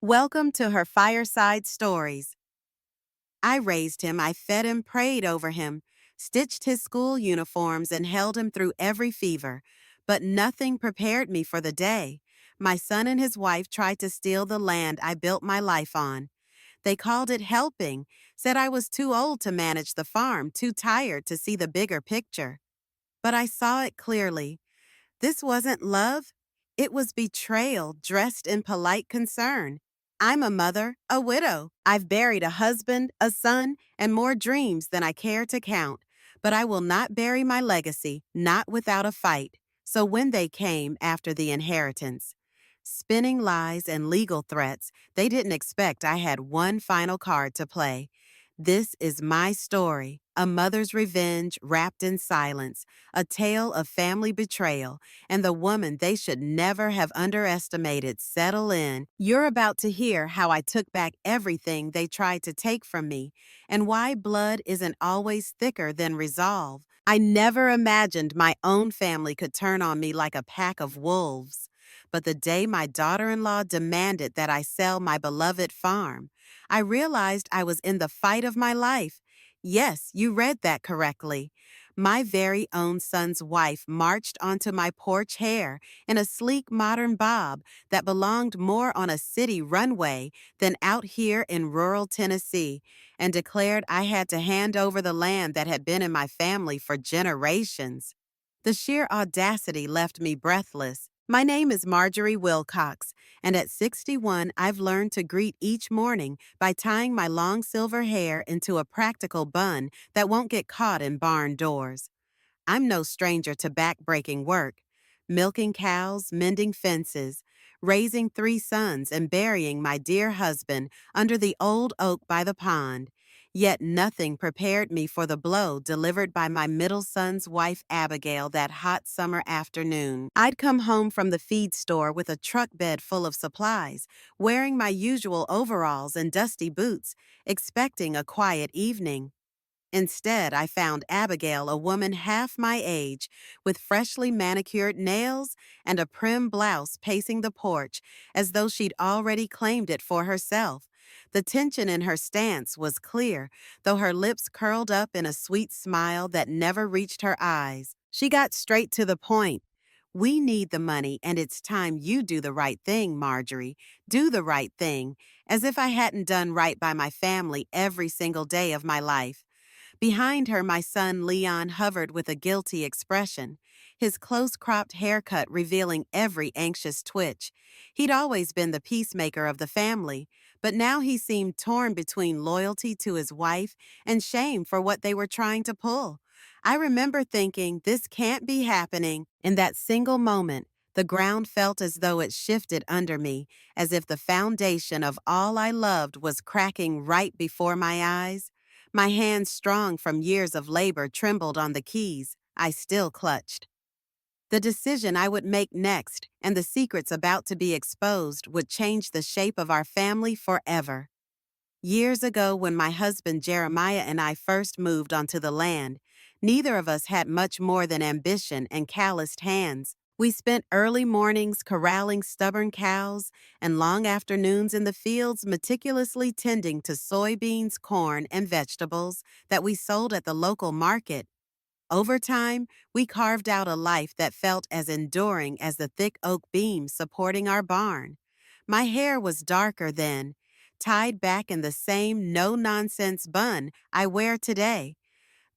Welcome to her Fireside Stories. I raised him, I fed him, prayed over him, stitched his school uniforms, and held him through every fever. But nothing prepared me for the day. My son and his wife tried to steal the land I built my life on. They called it helping, said I was too old to manage the farm, too tired to see the bigger picture. But I saw it clearly. This wasn't love. It was betrayal dressed in polite concern. I'm a mother, a widow. I've buried a husband, a son, and more dreams than I care to count. But I will not bury my legacy, not without a fight. So when they came after the inheritance, spinning lies and legal threats, they didn't expect I had one final card to play. This is my story, a mother's revenge wrapped in silence, a tale of family betrayal, and the woman they should never have underestimated settle in. You're about to hear how I took back everything they tried to take from me, and why blood isn't always thicker than resolve. I never imagined my own family could turn on me like a pack of wolves. But the day my daughter-in-law demanded that I sell my beloved farm, I realized I was in the fight of my life. Yes, you read that correctly. My very own son's wife marched onto my porch hair in a sleek modern bob that belonged more on a city runway than out here in rural Tennessee, and declared I had to hand over the land that had been in my family for generations. The sheer audacity left me breathless. My name is Marjorie Wilcox, and at 61, I've learned to greet each morning by tying my long silver hair into a practical bun that won't get caught in barn doors. I'm no stranger to back-breaking work, milking cows, mending fences, raising 3 sons, and burying my dear husband under the old oak by the pond. Yet nothing prepared me for the blow delivered by my middle son's wife Abigail that hot summer afternoon. I'd come home from the feed store with a truck bed full of supplies, wearing my usual overalls and dusty boots, expecting a quiet evening. Instead, I found Abigail a woman half my age, with freshly manicured nails and a prim blouse pacing the porch as though she'd already claimed it for herself. The tension in her stance was clear, though her lips curled up in a sweet smile that never reached her eyes. She got straight to the point. We need the money, and it's time you do the right thing, Marjorie. Do the right thing, as if I hadn't done right by my family every single day of my life. Behind her, my son Leon hovered with a guilty expression, his close-cropped haircut revealing every anxious twitch. He'd always been the peacemaker of the family, but now he seemed torn between loyalty to his wife and shame for what they were trying to pull. I remember thinking, this can't be happening. In that single moment, the ground felt as though it shifted under me, as if the foundation of all I loved was cracking right before my eyes. My hands, strong from years of labor, trembled on the keys. I still clutched. The decision I would make next, and the secrets about to be exposed, would change the shape of our family forever. Years ago, when my husband Jeremiah and I first moved onto the land, neither of us had much more than ambition and calloused hands. We spent early mornings corralling stubborn cows and long afternoons in the fields meticulously tending to soybeans, corn, and vegetables that we sold at the local market. Over time, we carved out a life that felt as enduring as the thick oak beams supporting our barn. My hair was darker then, tied back in the same no-nonsense bun I wear today.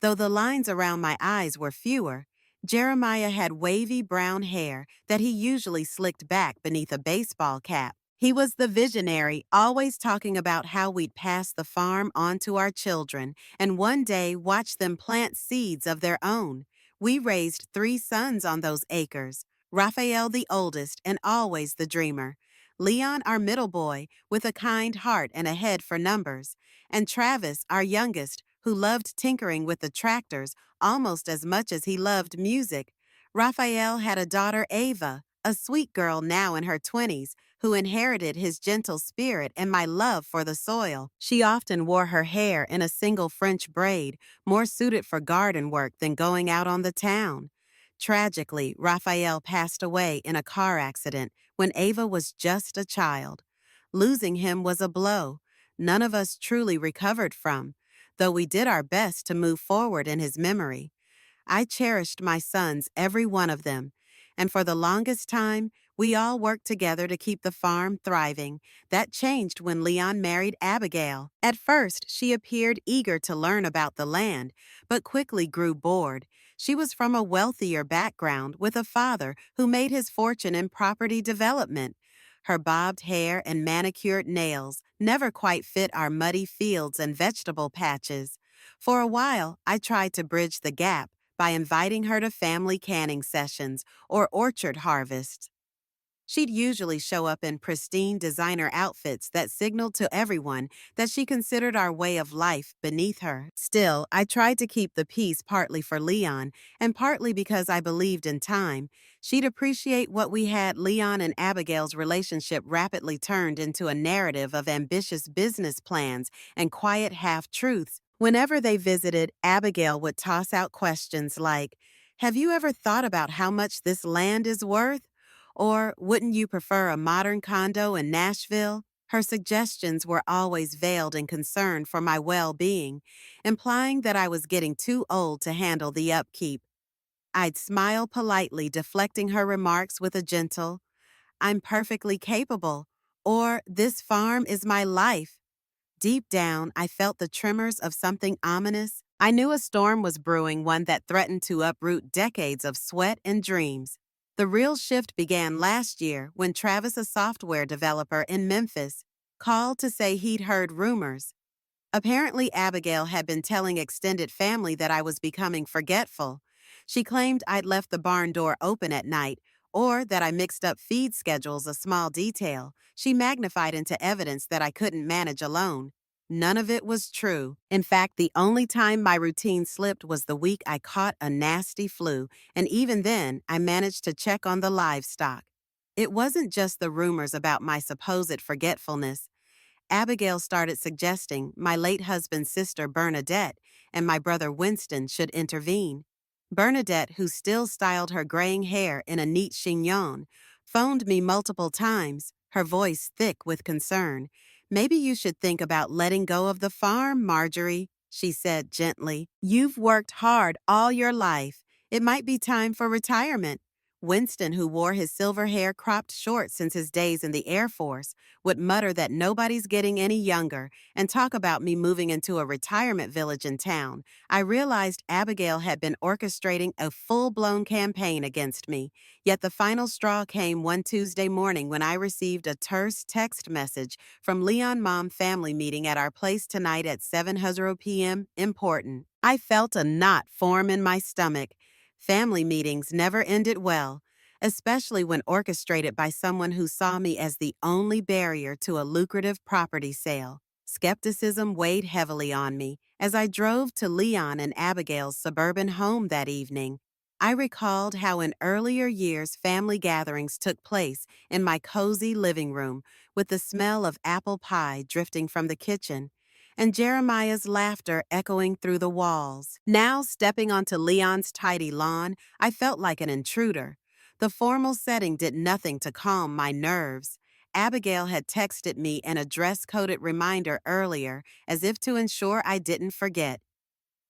Though the lines around my eyes were fewer, Jeremiah had wavy brown hair that he usually slicked back beneath a baseball cap. He was the visionary, always talking about how we'd pass the farm on to our children and one day watch them plant seeds of their own. We raised 3 sons on those acres, Raphael the oldest and always the dreamer, Leon our middle boy with a kind heart and a head for numbers, and Travis our youngest, who loved tinkering with the tractors almost as much as he loved music. Raphael had a daughter, Ava, a sweet girl now in her 20s, who inherited his gentle spirit and my love for the soil. She often wore her hair in a single French braid, more suited for garden work than going out on the town. Tragically, Raphael passed away in a car accident when Ava was just a child. Losing him was a blow none of us truly recovered from, though we did our best to move forward in his memory. I cherished my sons, every one of them, and for the longest time, we all worked together to keep the farm thriving. That changed when Leon married Abigail. At first, she appeared eager to learn about the land, but quickly grew bored. She was from a wealthier background with a father who made his fortune in property development. Her bobbed hair and manicured nails never quite fit our muddy fields and vegetable patches. For a while, I tried to bridge the gap by inviting her to family canning sessions or orchard harvests. She'd usually show up in pristine designer outfits that signaled to everyone that she considered our way of life beneath her. Still, I tried to keep the peace partly for Leon and partly because I believed in time. She'd appreciate what we had. Leon and Abigail's relationship rapidly turned into a narrative of ambitious business plans and quiet half-truths. Whenever they visited, Abigail would toss out questions like, "Have you ever thought about how much this land is worth?" Or wouldn't you prefer a modern condo in Nashville? Her suggestions were always veiled in concern for my well-being, implying that I was getting too old to handle the upkeep. I'd smile politely, deflecting her remarks with a gentle, "I'm perfectly capable," or "This farm is my life." Deep down, I felt the tremors of something ominous. I knew a storm was brewing, one that threatened to uproot decades of sweat and dreams. The real shift began last year when Travis, a software developer in Memphis, called to say he'd heard rumors. Apparently, Abigail had been telling extended family that I was becoming forgetful. She claimed I'd left the barn door open at night, or that I mixed up feed schedules, a small detail she magnified into evidence that I couldn't manage alone. None of it was true. In fact, the only time my routine slipped was the week I caught a nasty flu, and even then, I managed to check on the livestock. It wasn't just the rumors about my supposed forgetfulness. Abigail started suggesting my late husband's sister Bernadette and my brother Winston should intervene. Bernadette, who still styled her graying hair in a neat chignon, phoned me multiple times, her voice thick with concern. "Maybe you should think about letting go of the farm, Marjorie," she said gently. "You've worked hard all your life. It might be time for retirement." Winston, who wore his silver hair cropped short since his days in the Air Force, would mutter that nobody's getting any younger and talk about me moving into a retirement village in town. I realized Abigail had been orchestrating a full-blown campaign against me. Yet the final straw came one Tuesday morning when I received a terse text message from Leon. "Mom, family meeting at our place tonight at 7:00 p.m. Important." I felt a knot form in my stomach. Family meetings never ended well, especially when orchestrated by someone who saw me as the only barrier to a lucrative property sale. Skepticism weighed heavily on me as I drove to Leon and Abigail's suburban home that evening. I recalled how in earlier years family gatherings took place in my cozy living room with the smell of apple pie drifting from the kitchen and Jeremiah's laughter echoing through the walls. Now, stepping onto Leon's tidy lawn, I felt like an intruder. The formal setting did nothing to calm my nerves. Abigail had texted me an dress-coded reminder earlier, as if to ensure I didn't forget.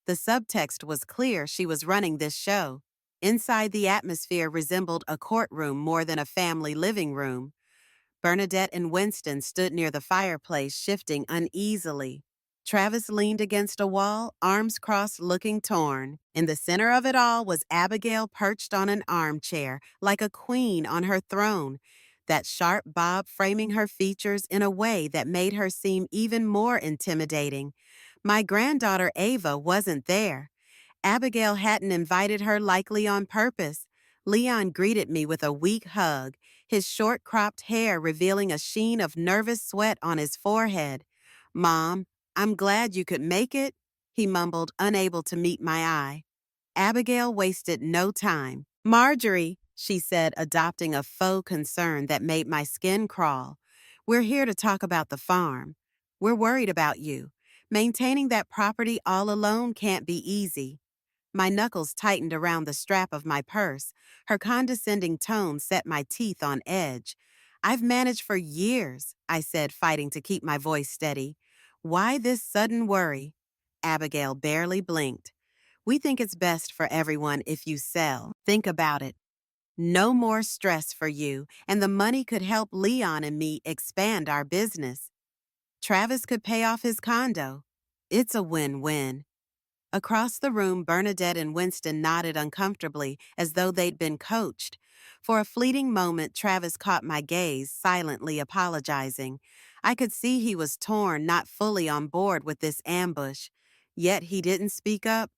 The subtext was clear: she was running this show. Inside, the atmosphere resembled a courtroom more than a family living room. Bernadette and Winston stood near the fireplace, shifting uneasily. Travis leaned against a wall, arms crossed, looking torn. In the center of it all was Abigail, perched on an armchair, like a queen on her throne, that sharp bob framing her features in a way that made her seem even more intimidating. My granddaughter Ava wasn't there. Abigail hadn't invited her, likely on purpose. Leon greeted me with a weak hug, his short cropped hair revealing a sheen of nervous sweat on his forehead. "Mom, I'm glad you could make it," he mumbled, unable to meet my eye. Abigail wasted no time. "Marjorie," she said, adopting a faux concern that made my skin crawl, "we're here to talk about the farm. We're worried about you. Maintaining that property all alone can't be easy." My knuckles tightened around the strap of my purse. Her condescending tone set my teeth on edge. I've managed for years, I said, fighting to keep my voice steady. Why this sudden worry? Abigail barely blinked. We think it's best for everyone if you sell. Think about it. No more stress for you, and the money could help Leon and me expand our business. Travis could pay off his condo. It's a win-win. Across the room, Bernadette and Winston nodded uncomfortably as though they'd been coached. For a fleeting moment, Travis caught my gaze, silently apologizing. I could see he was torn, not fully on board with this ambush. Yet he didn't speak up.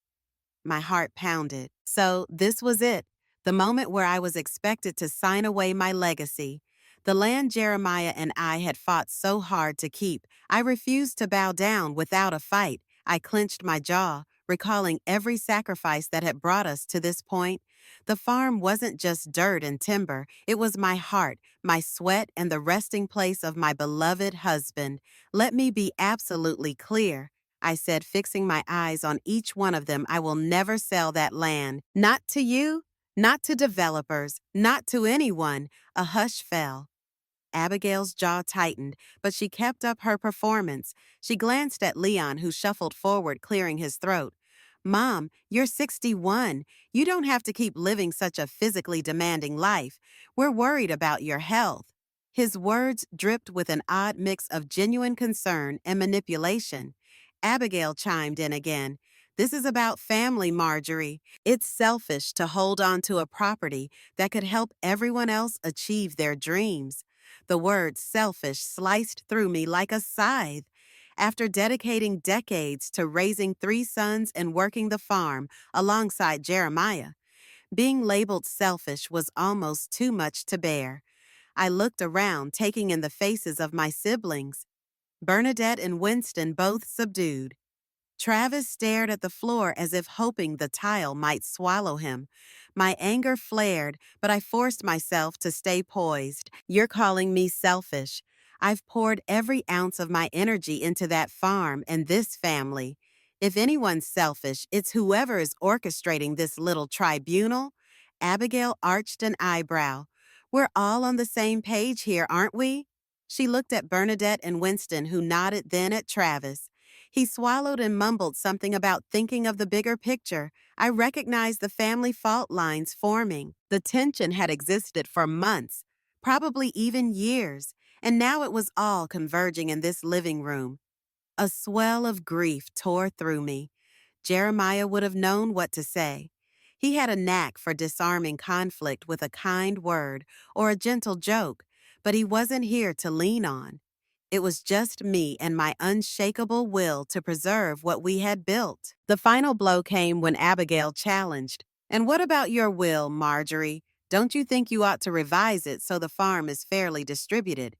My heart pounded. So this was it, the moment where I was expected to sign away my legacy. The land Jeremiah and I had fought so hard to keep. I refused to bow down without a fight. I clenched my jaw, recalling every sacrifice that had brought us to this point. The farm wasn't just dirt and timber. It was my heart, my sweat, and the resting place of my beloved husband. Let me be absolutely clear. I said, fixing my eyes on each one of them. I will never sell that land. Not to you, not to developers, not to anyone. A hush fell. Abigail's jaw tightened, but she kept up her performance. She glanced at Leon, who shuffled forward, clearing his throat. Mom, you're 61. You don't have to keep living such a physically demanding life. We're worried about your health. His words dripped with an odd mix of genuine concern and manipulation. Abigail chimed in again. This is about family, Marjorie. It's selfish to hold on to a property that could help everyone else achieve their dreams. The word selfish sliced through me like a scythe. After dedicating decades to raising 3 sons and working the farm alongside Jeremiah, being labeled selfish was almost too much to bear. I looked around, taking in the faces of my siblings. Bernadette and Winston both subdued. Travis stared at the floor as if hoping the tile might swallow him. My anger flared, but I forced myself to stay poised. You're calling me selfish. I've poured every ounce of my energy into that farm and this family. If anyone's selfish, it's whoever is orchestrating this little tribunal. Abigail arched an eyebrow. We're all on the same page here, aren't we? She looked at Bernadette and Winston, who nodded then at Travis. He swallowed and mumbled something about thinking of the bigger picture. I recognized the family fault lines forming. The tension had existed for months, probably even years, and now it was all converging in this living room. A swell of grief tore through me. Jeremiah would have known what to say. He had a knack for disarming conflict with a kind word or a gentle joke, but he wasn't here to lean on. It was just me and my unshakable will to preserve what we had built. The final blow came when Abigail challenged. And what about your will, Marjorie? Don't you think you ought to revise it so the farm is fairly distributed?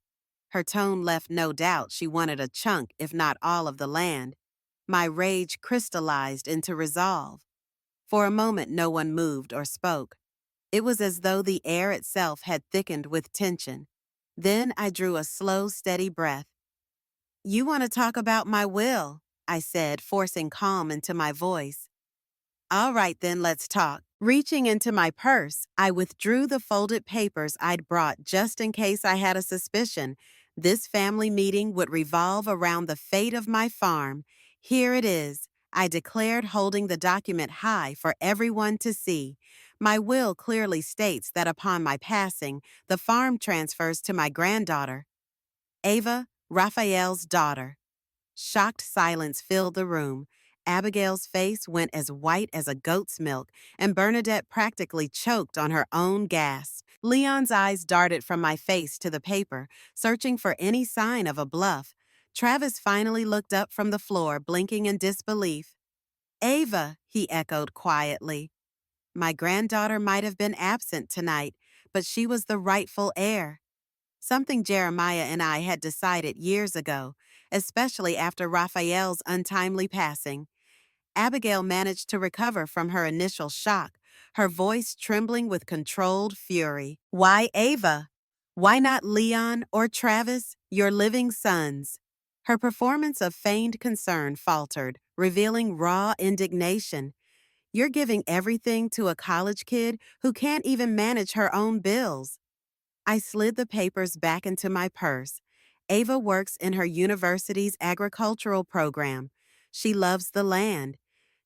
Her tone left no doubt she wanted a chunk, if not all, of the land. My rage crystallized into resolve. For a moment, no one moved or spoke. It was as though the air itself had thickened with tension. Then I drew a slow, steady breath. You want to talk about my will, I said, forcing calm into my voice. All right, then let's talk. Reaching into my purse, I withdrew the folded papers I'd brought just in case I had a suspicion. This family meeting would revolve around the fate of my farm. Here it is, I declared, holding the document high for everyone to see. My will clearly states that upon my passing, the farm transfers to my granddaughter, Ava, Raphael's daughter. Shocked silence filled the room. Abigail's face went as white as a goat's milk, and Bernadette practically choked on her own gasp. Leon's eyes darted from my face to the paper, searching for any sign of a bluff. Travis finally looked up from the floor, blinking in disbelief. Ava, he echoed quietly. My granddaughter might have been absent tonight, but she was the rightful heir. Something Jeremiah and I had decided years ago, especially after Raphael's untimely passing. Abigail managed to recover from her initial shock, her voice trembling with controlled fury. Why Ava? Why not Leon or Travis, your living sons? Her performance of feigned concern faltered, revealing raw indignation. You're giving everything to a college kid who can't even manage her own bills. I slid the papers back into my purse. Ava works in her university's agricultural program. She loves the land.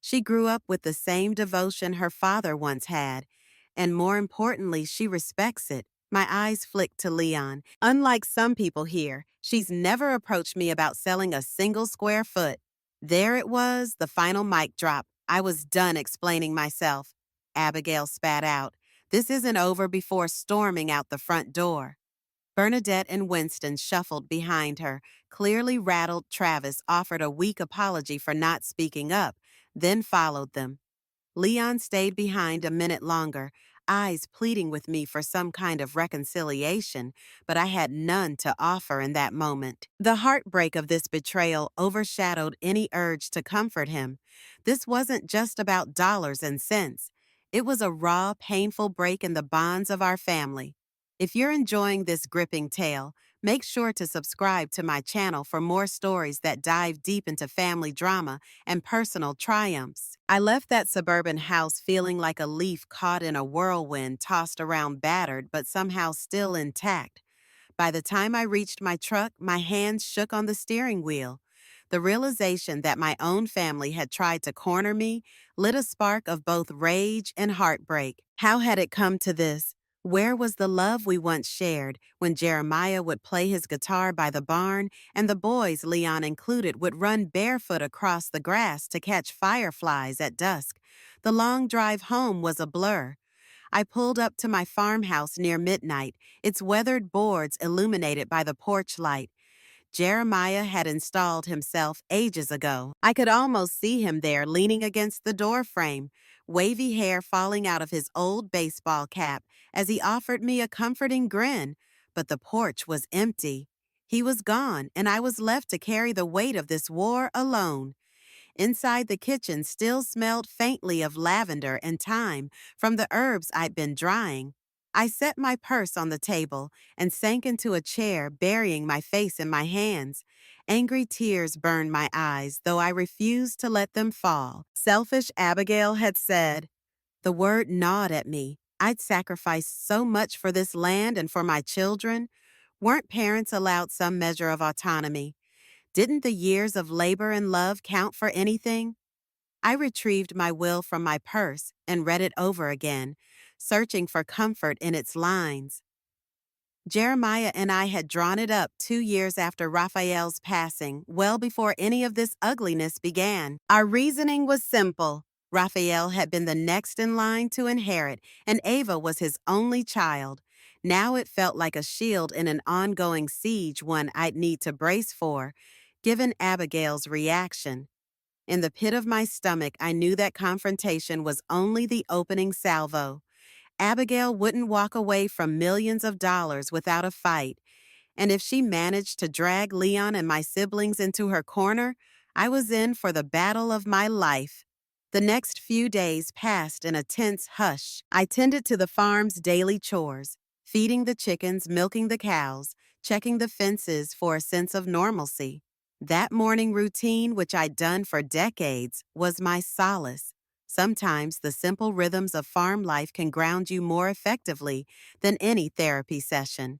She grew up with the same devotion her father once had. And more importantly, she respects it. My eyes flicked to Leon. Unlike some people here, she's never approached me about selling a single square foot. There it was, the final mic drop. I was done explaining myself. Abigail spat out. This isn't over before storming out the front door. Bernadette and Winston shuffled behind her. Clearly rattled Travis offered a weak apology for not speaking up, then followed them. Leon stayed behind a minute longer, eyes pleading with me for some kind of reconciliation, but I had none to offer in that moment. The heartbreak of this betrayal overshadowed any urge to comfort him. This wasn't just about dollars and cents. It was a raw, painful break in the bonds of our family. If you're enjoying this gripping tale, make sure to subscribe to my channel for more stories that dive deep into family drama and personal triumphs. I left that suburban house feeling like a leaf caught in a whirlwind, tossed around battered but somehow still intact. By the time I reached my truck, my hands shook on the steering wheel. The realization that my own family had tried to corner me lit a spark of both rage and heartbreak. How had it come to this? Where was the love we once shared when Jeremiah would play his guitar by the barn and the boys, Leon included, would run barefoot across the grass to catch fireflies at dusk? The long drive home was a blur. I pulled up to my farmhouse near midnight, its weathered boards illuminated by the porch light. Jeremiah had installed himself ages ago. I could almost see him there leaning against the door frame, wavy hair falling out of his old baseball cap as he offered me a comforting grin, but the porch was empty. He was gone, and I was left to carry the weight of this war alone. Inside the kitchen still smelled faintly of lavender and thyme from the herbs I'd been drying. I set my purse on the table and sank into a chair, burying my face in my hands. Angry tears burned my eyes, though I refused to let them fall. Selfish Abigail had said. The word gnawed at me. I'd sacrificed so much for this land and for my children. Weren't parents allowed some measure of autonomy? Didn't the years of labor and love count for anything? I retrieved my will from my purse and read it over again, searching for comfort in its lines. Jeremiah and I had drawn it up 2 years after Raphael's passing, well before any of this ugliness began. Our reasoning was simple. Raphael had been the next in line to inherit, and Ava was his only child. Now it felt like a shield in an ongoing siege, one I'd need to brace for, given Abigail's reaction. In the pit of my stomach, I knew that confrontation was only the opening salvo. Abigail wouldn't walk away from millions of dollars without a fight, and if she managed to drag Leon and my siblings into her corner, I was in for the battle of my life. The next few days passed in a tense hush. I tended to the farm's daily chores, feeding the chickens, milking the cows, checking the fences for a sense of normalcy. That morning routine, which I'd done for decades, was my solace. Sometimes the simple rhythms of farm life can ground you more effectively than any therapy session.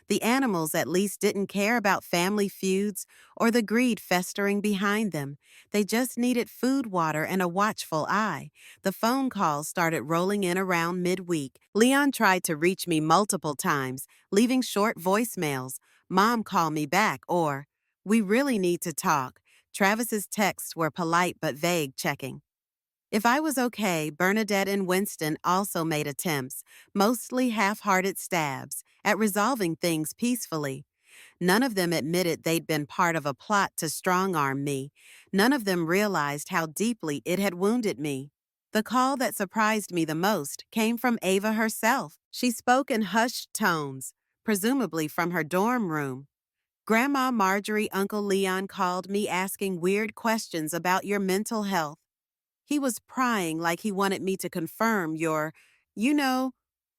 The animals at least didn't care about family feuds or the greed festering behind them. They just needed food, water, and a watchful eye. The phone calls started rolling in around midweek. Leon tried to reach me multiple times, leaving short voicemails. Mom, call me back, or we really need to talk. Travis's texts were polite but vague, checking. If I was okay, Bernadette and Winston also made attempts, mostly half-hearted stabs, at resolving things peacefully. None of them admitted they'd been part of a plot to strong-arm me. None of them realized how deeply it had wounded me. The call that surprised me the most came from Ava herself. She spoke in hushed tones, presumably from her dorm room. Grandma Marjorie, Uncle Leon called me asking weird questions about your mental health. He was prying like he wanted me to confirm you're,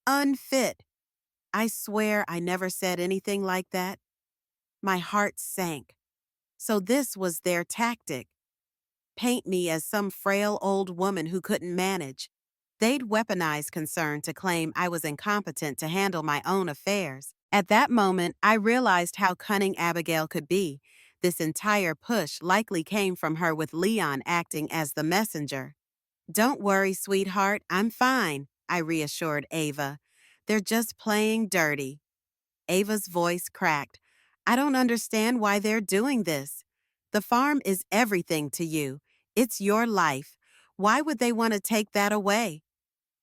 unfit. I swear I never said anything like that. My heart sank. So this was their tactic. Paint me as some frail old woman who couldn't manage. They'd weaponize concern to claim I was incompetent to handle my own affairs. At that moment, I realized how cunning Abigail could be. This entire push likely came from her with Leon acting as the messenger. "Don't worry, sweetheart, I'm fine," I reassured Ava. "They're just playing dirty." Ava's voice cracked. "I don't understand why they're doing this. The farm is everything to you. It's your life. Why would they want to take that away?"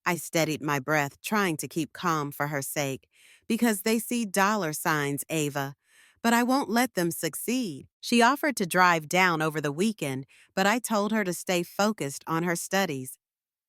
I steadied my breath, trying to keep calm for her sake. "Because they see dollar signs, Ava. But I won't let them succeed." She offered to drive down over the weekend, but I told her to stay focused on her studies.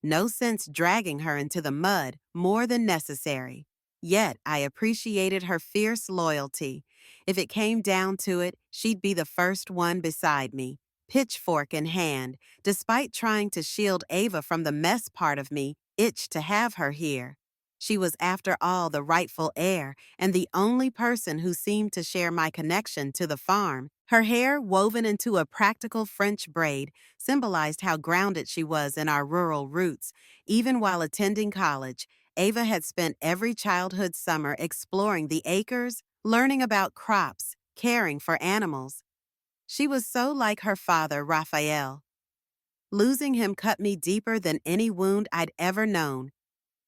No sense dragging her into the mud more than necessary. Yet I appreciated her fierce loyalty. If it came down to it, she'd be the first one beside me, pitchfork in hand. Despite trying to shield Ava from the mess part of me, itched to have her here. She was, after all, the rightful heir and the only person who seemed to share my connection to the farm. Her hair, woven into a practical French braid, symbolized how grounded she was in our rural roots. Even while attending college, Ava had spent every childhood summer exploring the acres, learning about crops, caring for animals. She was so like her father, Raphael. Losing him cut me deeper than any wound I'd ever known.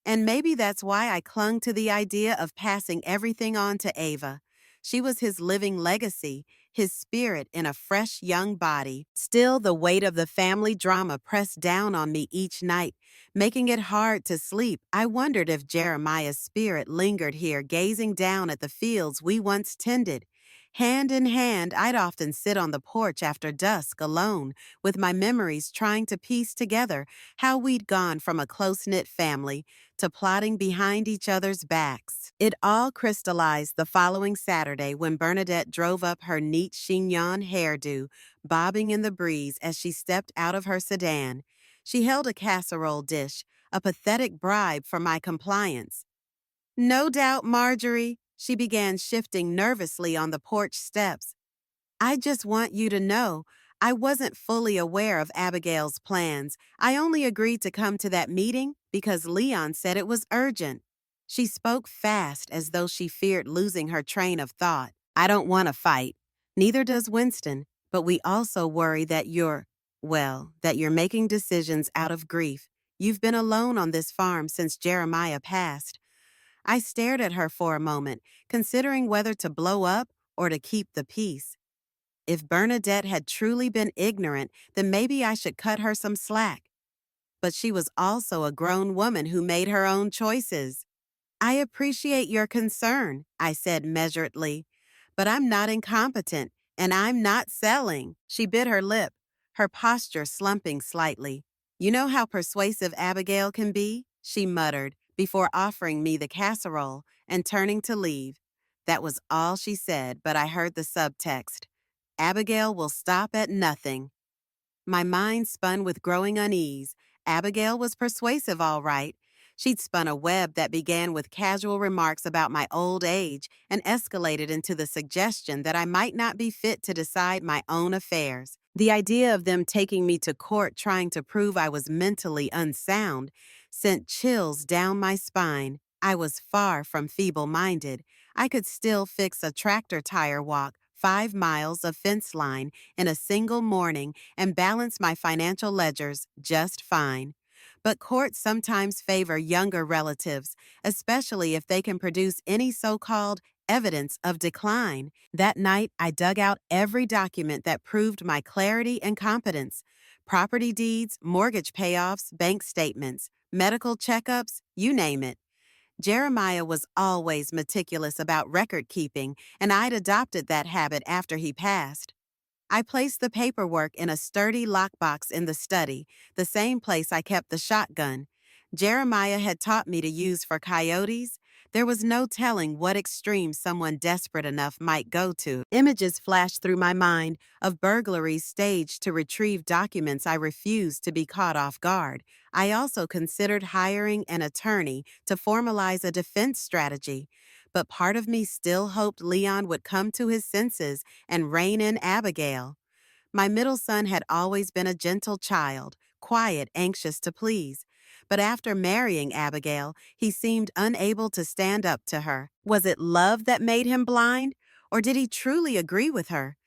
And maybe that's why I clung to the idea of passing everything on to Ava. She was his living legacy, his spirit in a fresh young body. Still, the weight of the family drama pressed down on me each night, making it hard to sleep. I wondered if Jeremiah's spirit lingered here, gazing down at the fields we once tended. Hand in hand, I'd often sit on the porch after dusk alone, with my memories trying to piece together how we'd gone from a close-knit family to plotting behind each other's backs. It all crystallized the following Saturday when Bernadette drove up, her neat chignon hairdo bobbing in the breeze as she stepped out of her sedan. She held a casserole dish, a pathetic bribe for my compliance. "No doubt, Marjorie," she began, shifting nervously on the porch steps. "I just want you to know, I wasn't fully aware of Abigail's plans. I only agreed to come to that meeting because Leon said it was urgent." She spoke fast, as though she feared losing her train of thought. "I don't want to fight. Neither does Winston, but we also worry that you're making decisions out of grief. You've been alone on this farm since Jeremiah passed." I stared at her for a moment, considering whether to blow up or to keep the peace. If Bernadette had truly been ignorant, then maybe I should cut her some slack. But she was also a grown woman who made her own choices. "I appreciate your concern," I said measuredly, "but I'm not incompetent, and I'm not selling." She bit her lip, her posture slumping slightly. "You know how persuasive Abigail can be?" she muttered, before offering me the casserole and turning to leave. That was all she said, but I heard the subtext. "Abigail will stop at nothing." My mind spun with growing unease. Abigail was persuasive, all right. She'd spun a web that began with casual remarks about my old age and escalated into the suggestion that I might not be fit to decide my own affairs. The idea of them taking me to court trying to prove I was mentally unsound sent chills down my spine. I was far from feeble-minded. I could still fix a tractor tire walk, 5 miles of fence line in a single morning, and balance my financial ledgers just fine. But courts sometimes favor younger relatives, especially if they can produce any so-called evidence of decline. That night, I dug out every document that proved my clarity and competence. Property deeds, mortgage payoffs, bank statements, medical checkups, you name it. Jeremiah was always meticulous about record keeping, and I'd adopted that habit after he passed. I placed the paperwork in a sturdy lockbox in the study, the same place I kept the shotgun. Jeremiah had taught me to use for coyotes. There was no telling what extreme someone desperate enough might go to. Images flashed through my mind of burglaries staged to retrieve documents I refused to be caught off guard. I also considered hiring an attorney to formalize a defense strategy. But part of me still hoped Leon would come to his senses and rein in Abigail. My middle son had always been a gentle child, quiet, anxious to please. But after marrying Abigail, he seemed unable to stand up to her. Was it love that made him blind, or did he truly agree with her?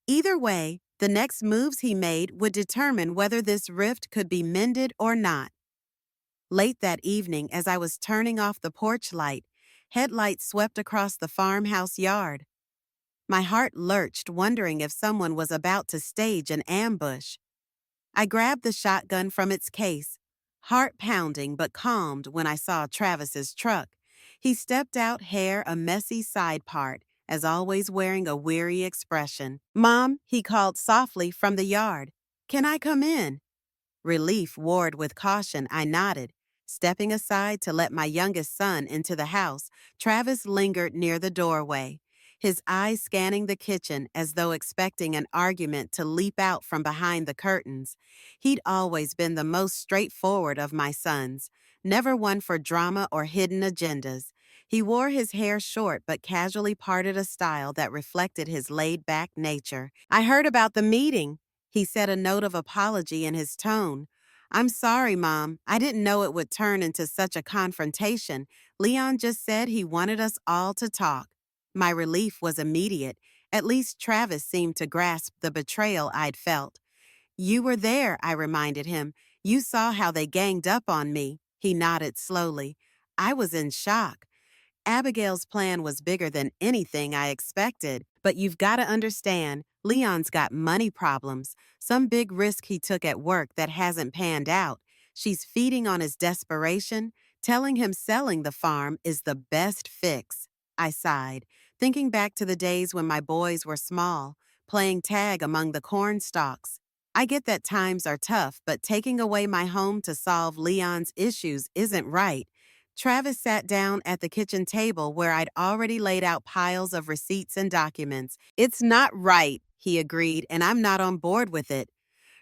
Either way, the next moves he made would determine whether this rift could be mended or not. Late that evening, as I was turning off the porch light, headlights swept across the farmhouse yard. My heart lurched, wondering if someone was about to stage an ambush. I grabbed the shotgun from its case, heart pounding but calmed when I saw Travis's truck. He stepped out, hair a messy side part, as always wearing a weary expression. "Mom," he called softly from the yard. "Can I come in?" Relief warred with caution, I nodded. Stepping aside to let my youngest son into the house, Travis lingered near the doorway, his eyes scanning the kitchen as though expecting an argument to leap out from behind the curtains. He'd always been the most straightforward of my sons, never one for drama or hidden agendas. He wore his hair short but casually parted a style that reflected his laid-back nature. "I heard about the meeting," he said, a note of apology in his tone. "I'm sorry, Mom. I didn't know it would turn into such a confrontation. Leon just said he wanted us all to talk." My relief was immediate. At least Travis seemed to grasp the betrayal I'd felt. "You were there," I reminded him. "You saw how they ganged up on me." He nodded slowly. I was in shock. Abigail's plan was bigger than anything I expected. But you've got to understand, Leon's got money problems, some big risk he took at work that hasn't panned out. She's feeding on his desperation, telling him selling the farm is the best fix. I sighed, thinking back to the days when my boys were small, playing tag among the corn stalks. I get that times are tough, but taking away my home to solve Leon's issues isn't right. Travis sat down at the kitchen table where I'd already laid out piles of receipts and documents. "It's not right," he agreed, "and I'm not on board with it."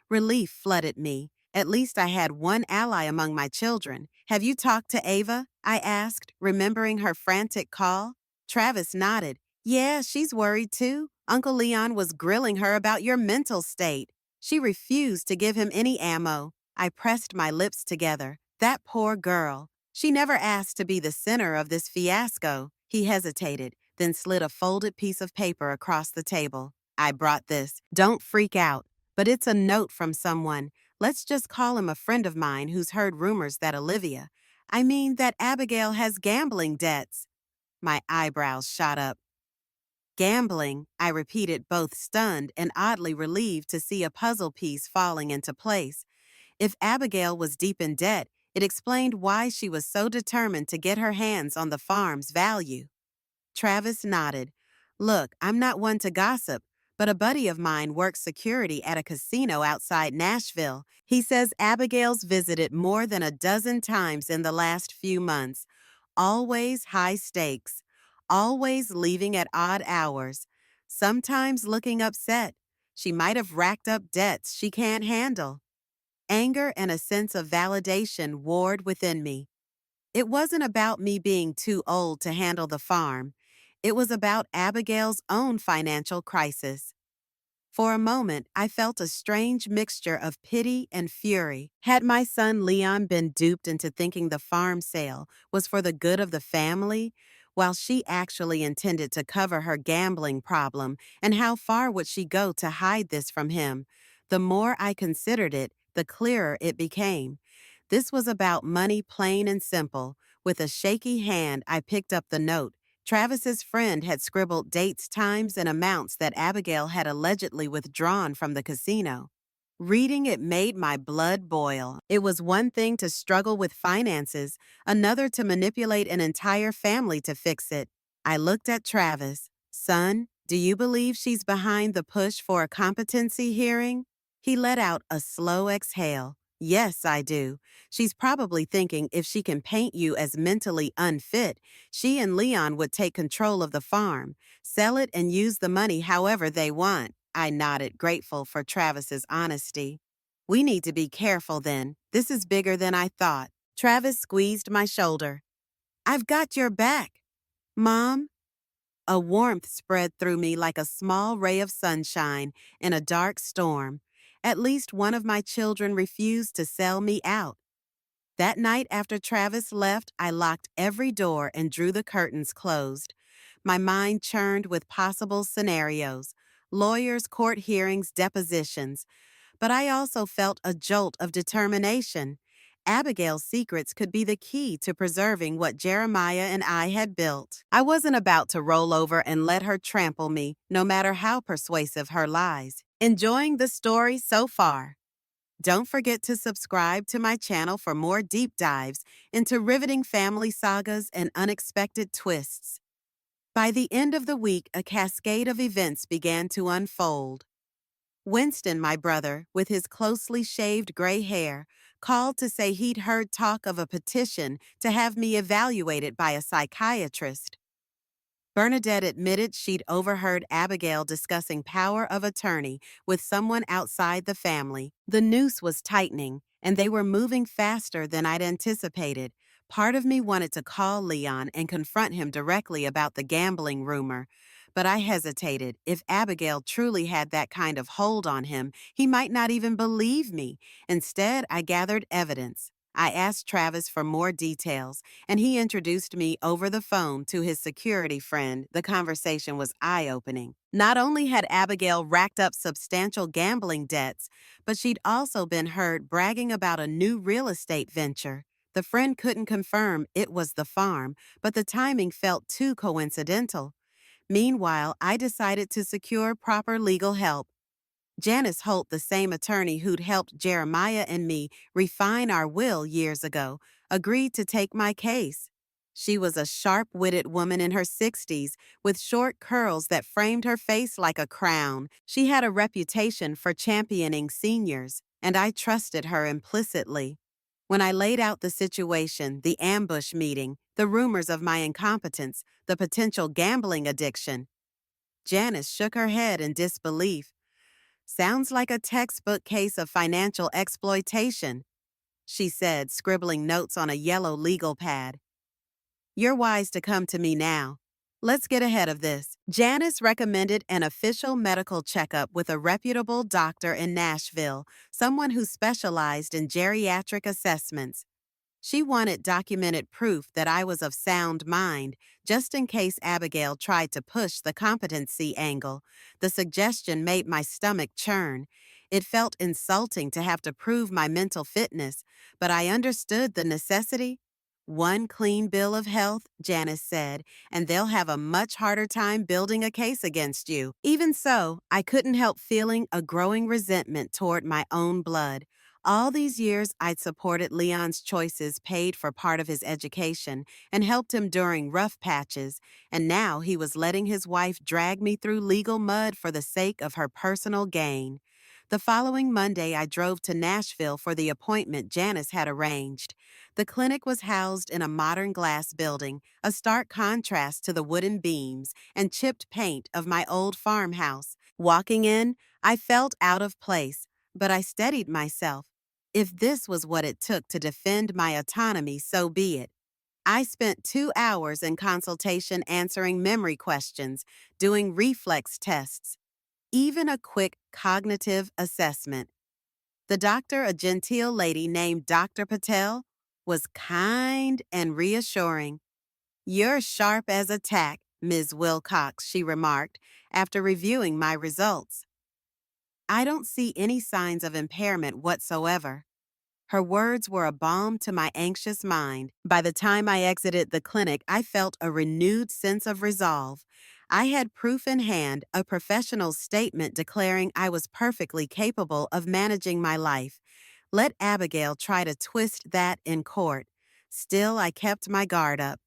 Relief flooded me. At least I had one ally among my children. "Have you talked to Ava?" I asked, remembering her frantic call. Travis nodded. "Yeah, she's worried too. Uncle Leon was grilling her about your mental state. She refused to give him any ammo." I pressed my lips together. That poor girl. She never asked to be the center of this fiasco. He hesitated, then slid a folded piece of paper across the table. "I brought this. Don't freak out. But it's a note from someone. Let's just call him a friend of mine who's heard rumors that that Abigail has gambling debts." My eyebrows shot up. "Gambling," I repeated, both stunned and oddly relieved to see a puzzle piece falling into place. If Abigail was deep in debt, it explained why she was so determined to get her hands on the farm's value. Travis nodded. "Look, I'm not one to gossip, but a buddy of mine works security at a casino outside Nashville. He says Abigail's visited more than a dozen times in the last few months. Always high stakes. Always leaving at odd hours. Sometimes looking upset. She might have racked up debts she can't handle." Anger and a sense of validation warred within me. It wasn't about me being too old to handle the farm. It was about Abigail's own financial crisis. For a moment, I felt a strange mixture of pity and fury. Had my son Leon been duped into thinking the farm sale was for the good of the family, while she actually intended to cover her gambling problem, and how far would she go to hide this from him? The more I considered it, the clearer it became. This was about money, plain and simple. With a shaky hand, I picked up the note. Travis's friend had scribbled dates, times, and amounts that Abigail had allegedly withdrawn from the casino. Reading it made my blood boil. It was one thing to struggle with finances, another to manipulate an entire family to fix it. I looked at Travis. "Son, do you believe she's behind the push for a competency hearing?" He let out a slow exhale. "Yes, I do. She's probably thinking if she can paint you as mentally unfit, she and Leon would take control of the farm, sell it, and use the money however they want." I nodded, grateful for Travis's honesty. "We need to be careful then. This is bigger than I thought." Travis squeezed my shoulder. "I've got your back." "Mom?" A warmth spread through me like a small ray of sunshine in a dark storm. At least one of my children refused to sell me out. That night after Travis left, I locked every door and drew the curtains closed. My mind churned with possible scenarios: lawyers, court hearings, depositions. But I also felt a jolt of determination. Abigail's secrets could be the key to preserving what Jeremiah and I had built. I wasn't about to roll over and let her trample me, no matter how persuasive her lies. Enjoying the story so far? Don't forget to subscribe to my channel for more deep dives into riveting family sagas and unexpected twists. By the end of the week, a cascade of events began to unfold. Winston, my brother, with his closely shaved gray hair, called to say he'd heard talk of a petition to have me evaluated by a psychiatrist. Bernadette admitted she'd overheard Abigail discussing power of attorney with someone outside the family. The noose was tightening, and they were moving faster than I'd anticipated. Part of me wanted to call Leon and confront him directly about the gambling rumor, but I hesitated. If Abigail truly had that kind of hold on him, he might not even believe me. Instead, I gathered evidence. I asked Travis for more details, and he introduced me over the phone to his security friend. The conversation was eye-opening. Not only had Abigail racked up substantial gambling debts, but she'd also been heard bragging about a new real estate venture. The friend couldn't confirm it was the farm, but the timing felt too coincidental. Meanwhile, I decided to secure proper legal help. Janice Holt, the same attorney who'd helped Jeremiah and me refine our will years ago, agreed to take my case. She was a sharp-witted woman in her 60s with short curls that framed her face like a crown. She had a reputation for championing seniors, and I trusted her implicitly. When I laid out the situation, the ambush meeting, the rumors of my incompetence, the potential gambling addiction, Janice shook her head in disbelief. "Sounds like a textbook case of financial exploitation," she said, scribbling notes on a yellow legal pad. "You're wise to come to me now. Let's get ahead of this." Janice recommended an official medical checkup with a reputable doctor in Nashville, someone who specialized in geriatric assessments. She wanted documented proof that I was of sound mind, just in case Abigail tried to push the competency angle. The suggestion made my stomach churn. It felt insulting to have to prove my mental fitness, but I understood the necessity. "One clean bill of health," Janice said, "and they'll have a much harder time building a case against you." Even so, I couldn't help feeling a growing resentment toward my own blood. All these years, I'd supported Leon's choices, paid for part of his education, and helped him during rough patches, and now he was letting his wife drag me through legal mud for the sake of her personal gain. The following Monday, I drove to Nashville for the appointment Janice had arranged. The clinic was housed in a modern glass building, a stark contrast to the wooden beams and chipped paint of my old farmhouse. Walking in, I felt out of place, but I steadied myself. If this was what it took to defend my autonomy, so be it. I spent 2 hours in consultation answering memory questions, doing reflex tests, even a quick cognitive assessment. The doctor, a genteel lady named Dr. Patel, was kind and reassuring. "You're sharp as a tack, Ms. Wilcox," she remarked after reviewing my results. "I don't see any signs of impairment whatsoever." Her words were a balm to my anxious mind. By the time I exited the clinic, I felt a renewed sense of resolve. I had proof in hand, a professional statement declaring I was perfectly capable of managing my life. Let Abigail try to twist that in court. Still, I kept my guard up.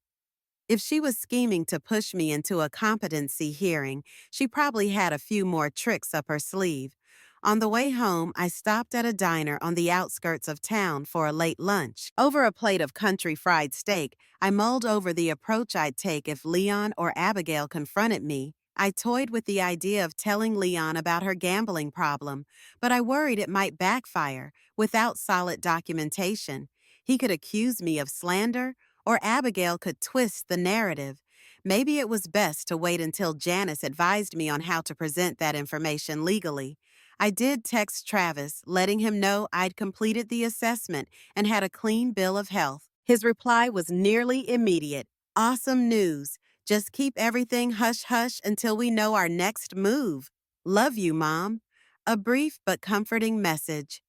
If she was scheming to push me into a competency hearing, she probably had a few more tricks up her sleeve. On the way home, I stopped at a diner on the outskirts of town for a late lunch. Over a plate of country fried steak, I mulled over the approach I'd take if Leon or Abigail confronted me. I toyed with the idea of telling Leon about her gambling problem, but I worried it might backfire without solid documentation. He could accuse me of slander, or Abigail could twist the narrative. Maybe it was best to wait until Janice advised me on how to present that information legally. I did text Travis, letting him know I'd completed the assessment and had a clean bill of health. His reply was nearly immediate. Awesome news. Just keep everything hush hush until we know our next move. Love you, Mom. A brief but comforting message.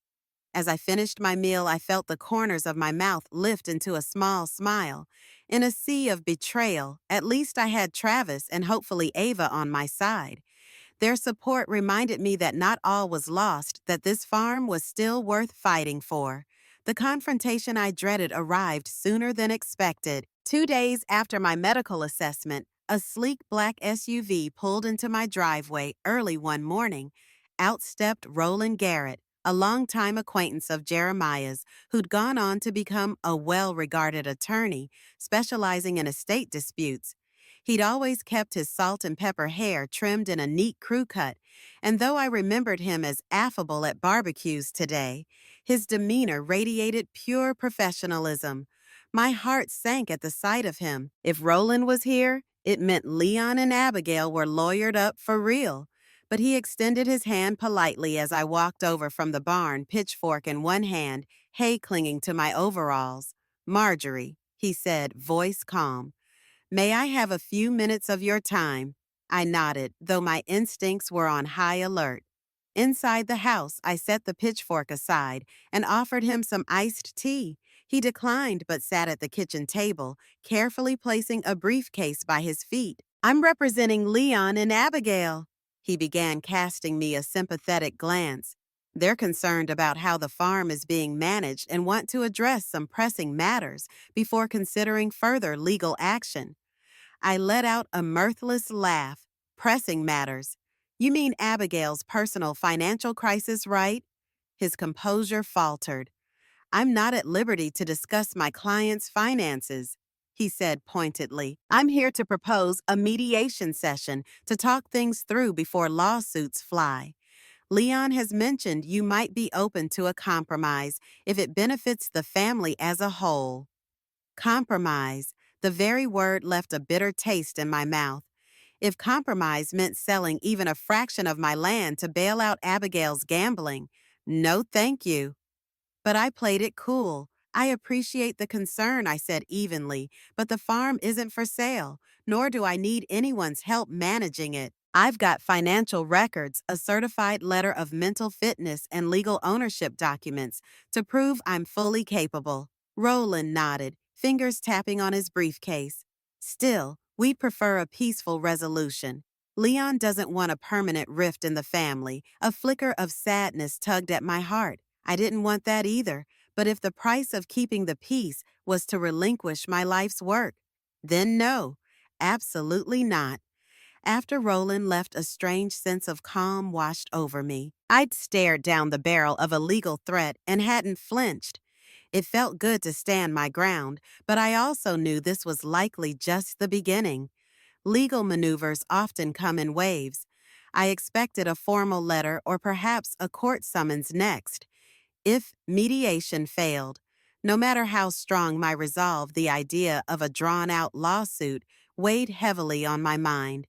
As I finished my meal, I felt the corners of my mouth lift into a small smile. In a sea of betrayal, at least I had Travis and hopefully Ava on my side. Their support reminded me that not all was lost, that this farm was still worth fighting for. The confrontation I dreaded arrived sooner than expected. 2 days after my medical assessment, a sleek black SUV pulled into my driveway early one morning. Out stepped Roland Garrett, a longtime acquaintance of Jeremiah's, who'd gone on to become a well-regarded attorney, specializing in estate disputes. He'd always kept his salt and pepper hair trimmed in a neat crew cut, and though I remembered him as affable at barbecues today, his demeanor radiated pure professionalism. My heart sank at the sight of him. If Roland was here, it meant Leon and Abigail were lawyered up for real. But he extended his hand politely as I walked over from the barn, pitchfork in one hand, hay clinging to my overalls. "Marjorie," he said, voice calm. "May I have a few minutes of your time?" I nodded, though my instincts were on high alert. Inside the house, I set the pitchfork aside and offered him some iced tea. He declined but sat at the kitchen table, carefully placing a briefcase by his feet. "I'm representing Leon and Abigail." He began, casting me a sympathetic glance. "They're concerned about how the farm is being managed and want to address some pressing matters before considering further legal action." I let out a mirthless laugh. "Pressing matters. You mean Abigail's personal financial crisis, right?" His composure faltered. "I'm not at liberty to discuss my client's finances," he said pointedly. "I'm here to propose a mediation session to talk things through before lawsuits fly. Leon has mentioned you might be open to a compromise if it benefits the family as a whole." Compromise. The very word left a bitter taste in my mouth. If compromise meant selling even a fraction of my land to bail out Abigail's gambling, no thank you. But I played it cool. "I appreciate the concern," I said evenly, "but the farm isn't for sale, nor do I need anyone's help managing it. I've got financial records, a certified letter of mental fitness, and legal ownership documents to prove I'm fully capable." Roland nodded, fingers tapping on his briefcase. "Still, we'd prefer a peaceful resolution. Leon doesn't want a permanent rift in the family." A flicker of sadness tugged at my heart. I didn't want that either, but if the price of keeping the peace was to relinquish my life's work, then no, absolutely not. After Roland left, a strange sense of calm washed over me. I'd stared down the barrel of a legal threat and hadn't flinched. It felt good to stand my ground, but I also knew this was likely just the beginning. Legal maneuvers often come in waves. I expected a formal letter or perhaps a court summons next. If mediation failed, no matter how strong my resolve, the idea of a drawn-out lawsuit weighed heavily on my mind.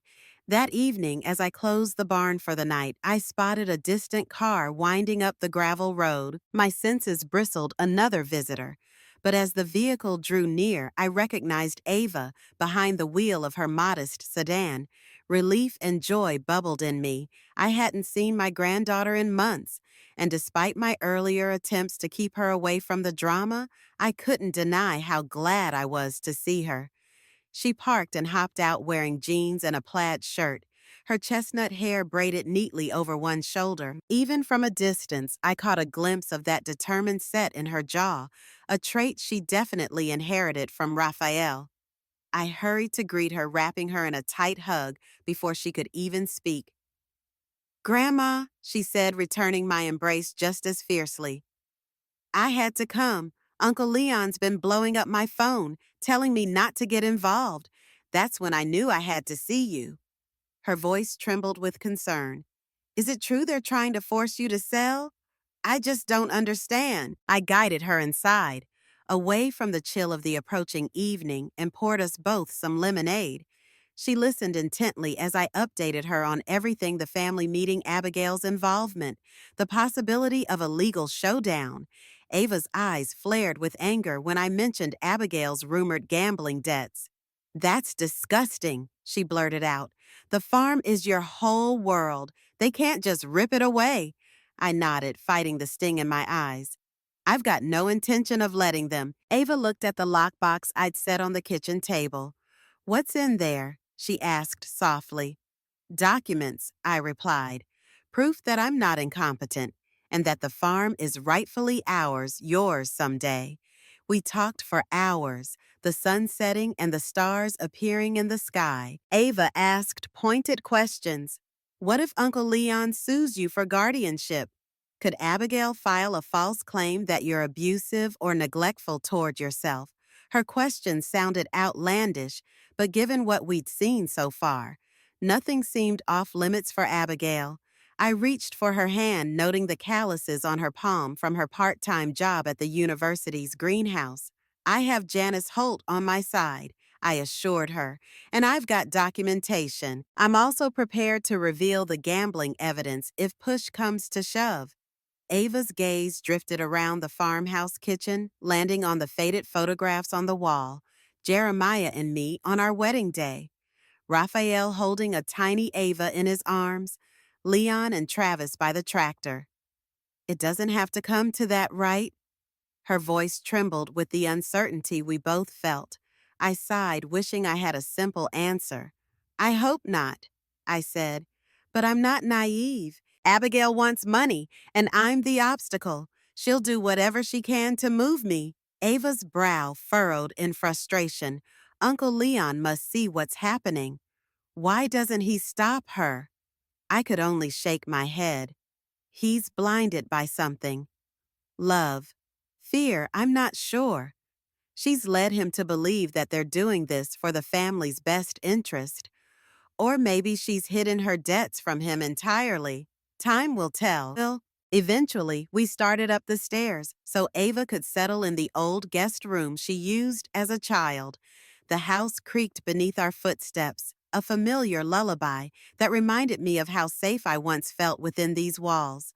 That evening, as I closed the barn for the night, I spotted a distant car winding up the gravel road. My senses bristled another visitor. But as the vehicle drew near, I recognized Ava behind the wheel of her modest sedan. Relief and joy bubbled in me. I hadn't seen my granddaughter in months, and despite my earlier attempts to keep her away from the drama, I couldn't deny how glad I was to see her. She parked and hopped out wearing jeans and a plaid shirt, her chestnut hair braided neatly over one shoulder. Even from a distance, I caught a glimpse of that determined set in her jaw, a trait she definitely inherited from Raphael. I hurried to greet her, wrapping her in a tight hug before she could even speak. "Grandma," she said, returning my embrace just as fiercely. "I had to come. Uncle Leon's been blowing up my phone, telling me not to get involved. That's when I knew I had to see you." Her voice trembled with concern. "Is it true they're trying to force you to sell? I just don't understand." I guided her inside, away from the chill of the approaching evening, and poured us both some lemonade. She listened intently as I updated her on everything the family meeting Abigail's involvement, the possibility of a legal showdown. Ava's eyes flared with anger when I mentioned Abigail's rumored gambling debts. That's disgusting, she blurted out. The farm is your whole world. They can't just rip it away. I nodded, fighting the sting in my eyes. I've got no intention of letting them. Ava looked at the lockbox I'd set on the kitchen table. What's in there? She asked softly. Documents, I replied. Proof that I'm not incompetent and that the farm is rightfully ours, yours someday. We talked for hours, the sun setting and the stars appearing in the sky. Ava asked pointed questions. What if Uncle Leon sues you for guardianship? Could Abigail file a false claim that you're abusive or neglectful toward yourself? Her questions sounded outlandish, but given what we'd seen so far, nothing seemed off limits for Abigail. I reached for her hand, noting the calluses on her palm from her part-time job at the university's greenhouse. I have Janice Holt on my side, I assured her, and I've got documentation. I'm also prepared to reveal the gambling evidence if push comes to shove. Ava's gaze drifted around the farmhouse kitchen, landing on the faded photographs on the wall, Jeremiah and me on our wedding day. Raphael holding a tiny Ava in his arms, Leon and Travis by the tractor. It doesn't have to come to that, right? Her voice trembled with the uncertainty we both felt. I sighed, wishing I had a simple answer. I hope not, I said, but I'm not naive. Abigail wants money, and I'm the obstacle. She'll do whatever she can to move me. Ava's brow furrowed in frustration. Uncle Leon must see what's happening. Why doesn't he stop her? I could only shake my head. He's blinded by something. Love. Fear, I'm not sure. She's led him to believe that they're doing this for the family's best interest. Or maybe she's hidden her debts from him entirely. Time will tell. Well, eventually, we started up the stairs so Ava could settle in the old guest room she used as a child. The house creaked beneath our footsteps, a familiar lullaby that reminded me of how safe I once felt within these walls.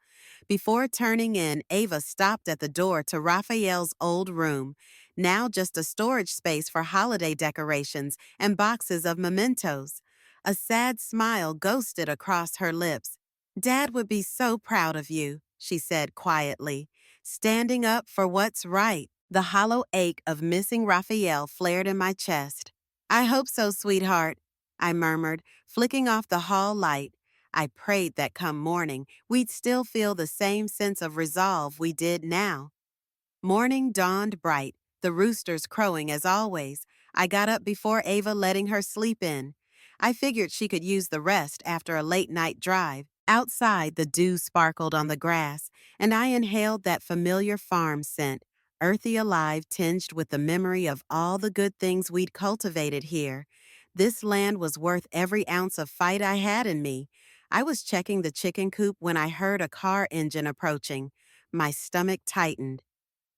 Before turning in, Ava stopped at the door to Raphael's old room, now just a storage space for holiday decorations and boxes of mementos. A sad smile ghosted across her lips. Dad would be so proud of you, she said quietly, standing up for what's right. The hollow ache of missing Raphael flared in my chest. I hope so, sweetheart, I murmured, flicking off the hall light. I prayed that come morning, we'd still feel the same sense of resolve we did now. Morning dawned bright, the roosters crowing as always. I got up before Ava letting her sleep in. I figured she could use the rest after a late-night drive. Outside, the dew sparkled on the grass, and I inhaled that familiar farm scent, earthy alive tinged with the memory of all the good things we'd cultivated here. This land was worth every ounce of fight I had in me. I was checking the chicken coop when I heard a car engine approaching. My stomach tightened.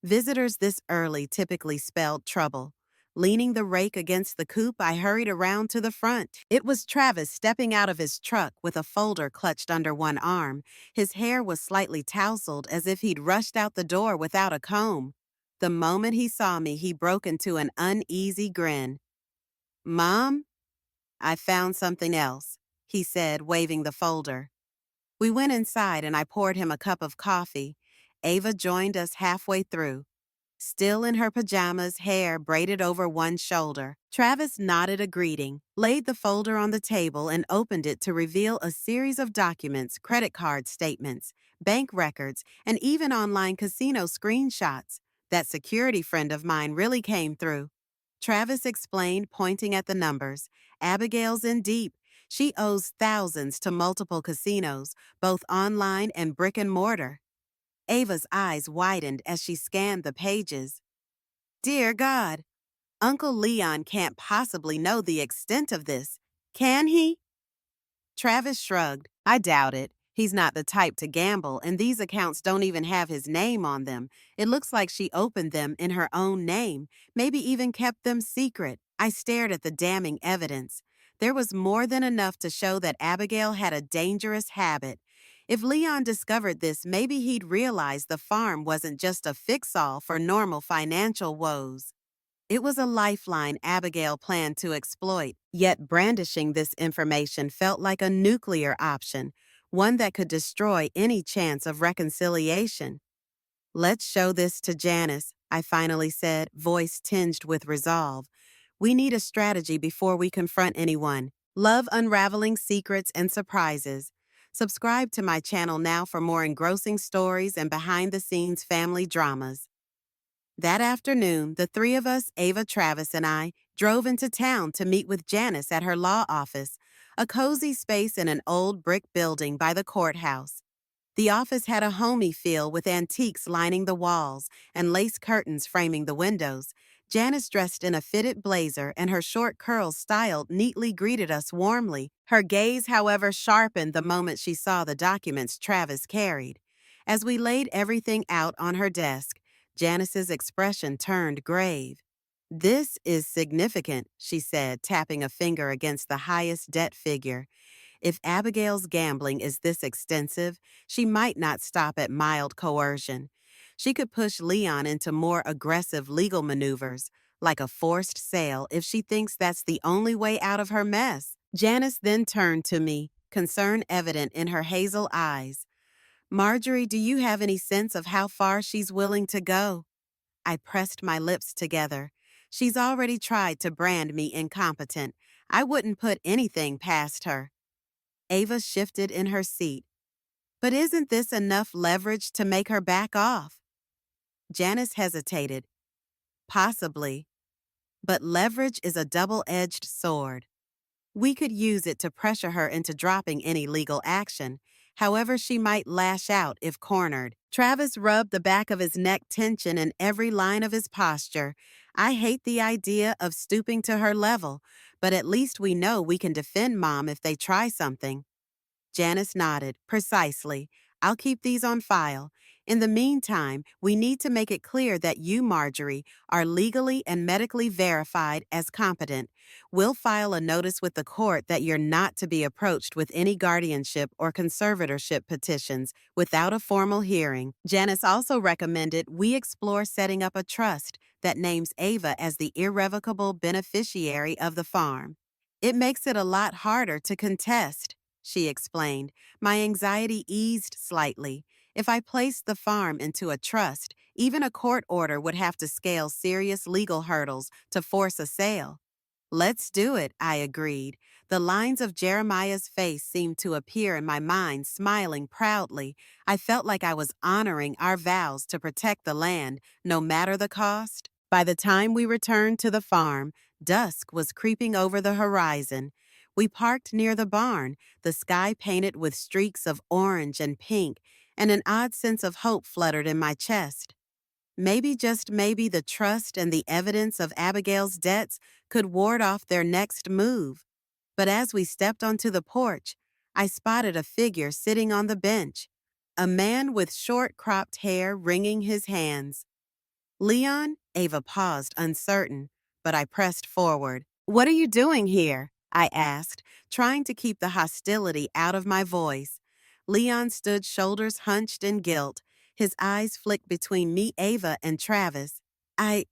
Visitors this early typically spelled trouble. Leaning the rake against the coop, I hurried around to the front. It was Travis stepping out of his truck with a folder clutched under one arm. His hair was slightly tousled as if he'd rushed out the door without a comb. The moment he saw me, he broke into an uneasy grin. Mom? I found something else, he said, waving the folder. We went inside and I poured him a cup of coffee. Ava joined us halfway through. Still in her pajamas, hair braided over one shoulder, Travis nodded a greeting, laid the folder on the table, and opened it to reveal a series of documents, credit card statements, bank records, and even online casino screenshots. That security friend of mine really came through. Travis explained, pointing at the numbers. Abigail's in deep. She owes thousands to multiple casinos, both online and brick and mortar. Ava's eyes widened as she scanned the pages. Dear God, Uncle Leon can't possibly know the extent of this, can he? Travis shrugged. I doubt it. He's not the type to gamble, and these accounts don't even have his name on them. It looks like she opened them in her own name, maybe even kept them secret. I stared at the damning evidence. There was more than enough to show that Abigail had a dangerous habit. If Leon discovered this, maybe he'd realize the farm wasn't just a fix-all for normal financial woes. It was a lifeline Abigail planned to exploit, yet brandishing this information felt like a nuclear option, one that could destroy any chance of reconciliation. "Let's show this to Janice," I finally said, voice tinged with resolve. "We need a strategy before we confront anyone." Love unraveling secrets and surprises. Subscribe to my channel now for more engrossing stories and behind-the-scenes family dramas. That afternoon, the three of us, Ava, Travis, and I, drove into town to meet with Janice at her law office, a cozy space in an old brick building by the courthouse. The office had a homey feel with antiques lining the walls and lace curtains framing the windows. Janice, dressed in a fitted blazer and her short curls styled neatly, greeted us warmly. Her gaze, however, sharpened the moment she saw the documents Travis carried. As we laid everything out on her desk, Janice's expression turned grave. "This is significant," she said, tapping a finger against the highest debt figure. "If Abigail's gambling is this extensive, she might not stop at mild coercion. She could push Leon into more aggressive legal maneuvers, like a forced sale, if she thinks that's the only way out of her mess." Janice then turned to me, concern evident in her hazel eyes. "Marjorie, do you have any sense of how far she's willing to go?" I pressed my lips together. "She's already tried to brand me incompetent. I wouldn't put anything past her." Ava shifted in her seat. "But isn't this enough leverage to make her back off?" Janice hesitated. "Possibly. But leverage is a double-edged sword. We could use it to pressure her into dropping any legal action. However, she might lash out if cornered." Travis rubbed the back of his neck, tension in every line of his posture. "I hate the idea of stooping to her level, but at least we know we can defend Mom if they try something." Janice nodded. "Precisely. I'll keep these on file. In the meantime, we need to make it clear that you, Marjorie, are legally and medically verified as competent. We'll file a notice with the court that you're not to be approached with any guardianship or conservatorship petitions without a formal hearing." Janice also recommended we explore setting up a trust that names Ava as the irrevocable beneficiary of the farm. "It makes it a lot harder to contest," she explained. My anxiety eased slightly. If I placed the farm into a trust, even a court order would have to scale serious legal hurdles to force a sale. "Let's do it," I agreed. The lines of Jeremiah's face seemed to appear in my mind, smiling proudly. I felt like I was honoring our vows to protect the land, no matter the cost. By the time we returned to the farm, dusk was creeping over the horizon. We parked near the barn, the sky painted with streaks of orange and pink, and an odd sense of hope fluttered in my chest. Maybe, just maybe, the trust and the evidence of Abigail's debts could ward off their next move. But as we stepped onto the porch, I spotted a figure sitting on the bench, a man with short cropped hair wringing his hands. "Leon?" Ava paused, uncertain, but I pressed forward. "What are you doing here?" I asked, trying to keep the hostility out of my voice. Leon stood, shoulders hunched in guilt. His eyes flicked between me, Ava, and Travis. I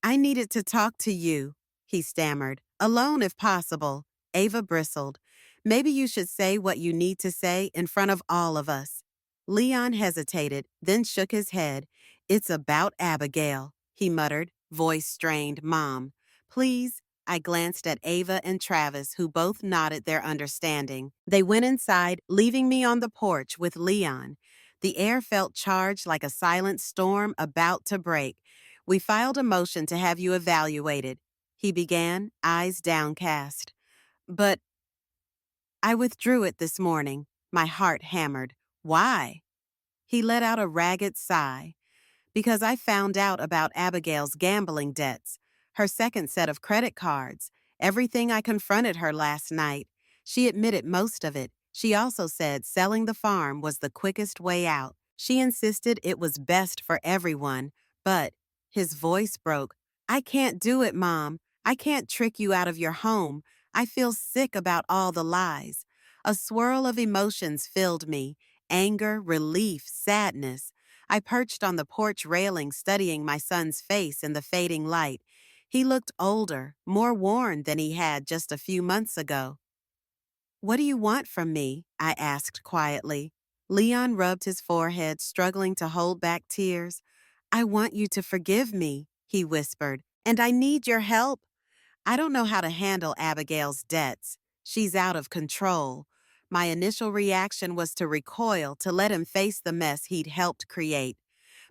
needed to talk to you," he stammered. "Alone if possible." Ava bristled. "Maybe you should say what you need to say in front of all of us." Leon hesitated, then shook his head. "It's about Abigail," he muttered, voice strained. "Mom, please." I glanced at Ava and Travis, who both nodded their understanding. They went inside, leaving me on the porch with Leon. The air felt charged like a silent storm about to break. "We filed a motion to have you evaluated," he began, eyes downcast. "But I withdrew it this morning." My heart hammered. "Why?" He let out a ragged sigh. "Because I found out about Abigail's gambling debts, her second set of credit cards, everything I confronted her last night. She admitted most of it. She also said selling the farm was the quickest way out. She insisted it was best for everyone, but," his voice broke, "I can't do it, Mom. I can't trick you out of your home. I feel sick about all the lies. A swirl of emotions filled me: anger, relief, sadness. I perched on the porch railing, studying my son's face in the fading light. He looked older, more worn than he had just a few months ago. "What do you want from me?" I asked quietly. Leon rubbed his forehead, struggling to hold back tears. "I want you to forgive me," he whispered, "and I need your help. I don't know how to handle Abigail's debts. She's out of control." My initial reaction was to recoil, to let him face the mess he'd helped create.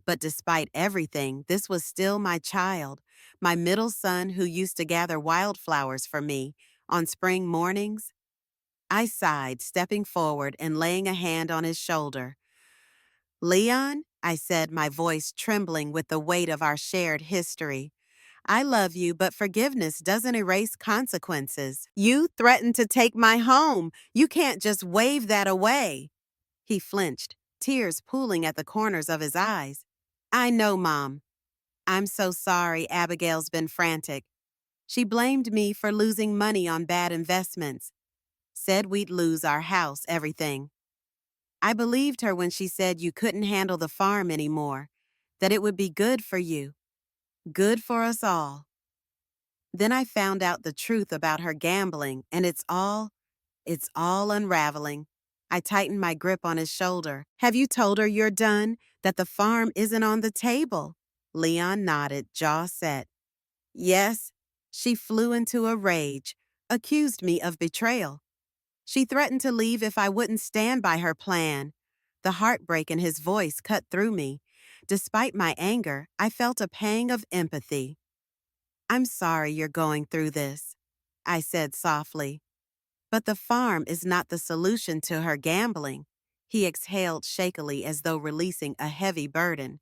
But despite everything, this was still my child, my middle son who used to gather wildflowers for me on spring mornings. I sighed, stepping forward and laying a hand on his shoulder. "Leon," I said, my voice trembling with the weight of our shared history, "I love you, but forgiveness doesn't erase consequences. You threatened to take my home. You can't just wave that away." He flinched, tears pooling at the corners of his eyes. "I know, Mom. I'm so sorry Abigail's been frantic. She blamed me for losing money on bad investments. Said we'd lose our house, everything. I believed her when she said you couldn't handle the farm anymore, that it would be good for you, good for us all. Then I found out the truth about her gambling, and it's all unraveling." I tightened my grip on his shoulder. "Have you told her you're done, that the farm isn't on the table?" Leon nodded, jaw set. "Yes." She flew into a rage, accused me of betrayal. She threatened to leave if I wouldn't stand by her plan. The heartbreak in his voice cut through me. Despite my anger, I felt a pang of empathy. "I'm sorry you're going through this," I said softly. "But the farm is not the solution to her gambling." He exhaled shakily as though releasing a heavy burden.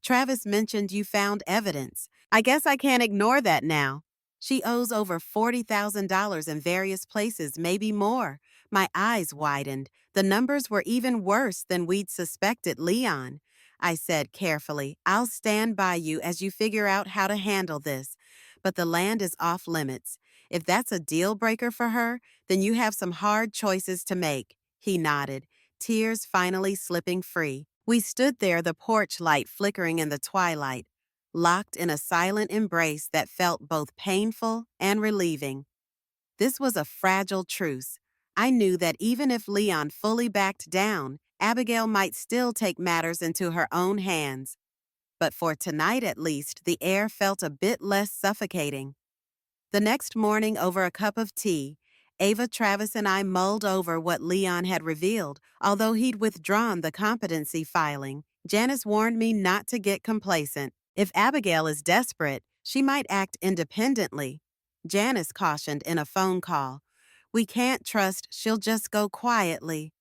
"Travis mentioned you found evidence. I guess I can't ignore that now. She owes over $40,000 in various places, maybe more." My eyes widened. The numbers were even worse than we'd suspected, Leon. I said carefully, "I'll stand by you as you figure out how to handle this. But the land is off limits. If that's a deal breaker for her, then you have some hard choices to make." He nodded, tears finally slipping free. We stood there, the porch light flickering in the twilight, locked in a silent embrace that felt both painful and relieving. This was a fragile truce. I knew that even if Leon fully backed down, Abigail might still take matters into her own hands. But for tonight at least, the air felt a bit less suffocating. The next morning, over a cup of tea, Ava, Travis, and I mulled over what Leon had revealed. Although he'd withdrawn the competency filing, Janice warned me not to get complacent. If Abigail is desperate, she might act independently. Janice cautioned in a phone call. "We can't trust she'll just go quietly."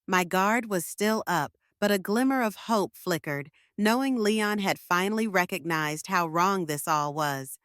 My guard was still up, but a glimmer of hope flickered, knowing Leon had finally recognized how wrong this all was.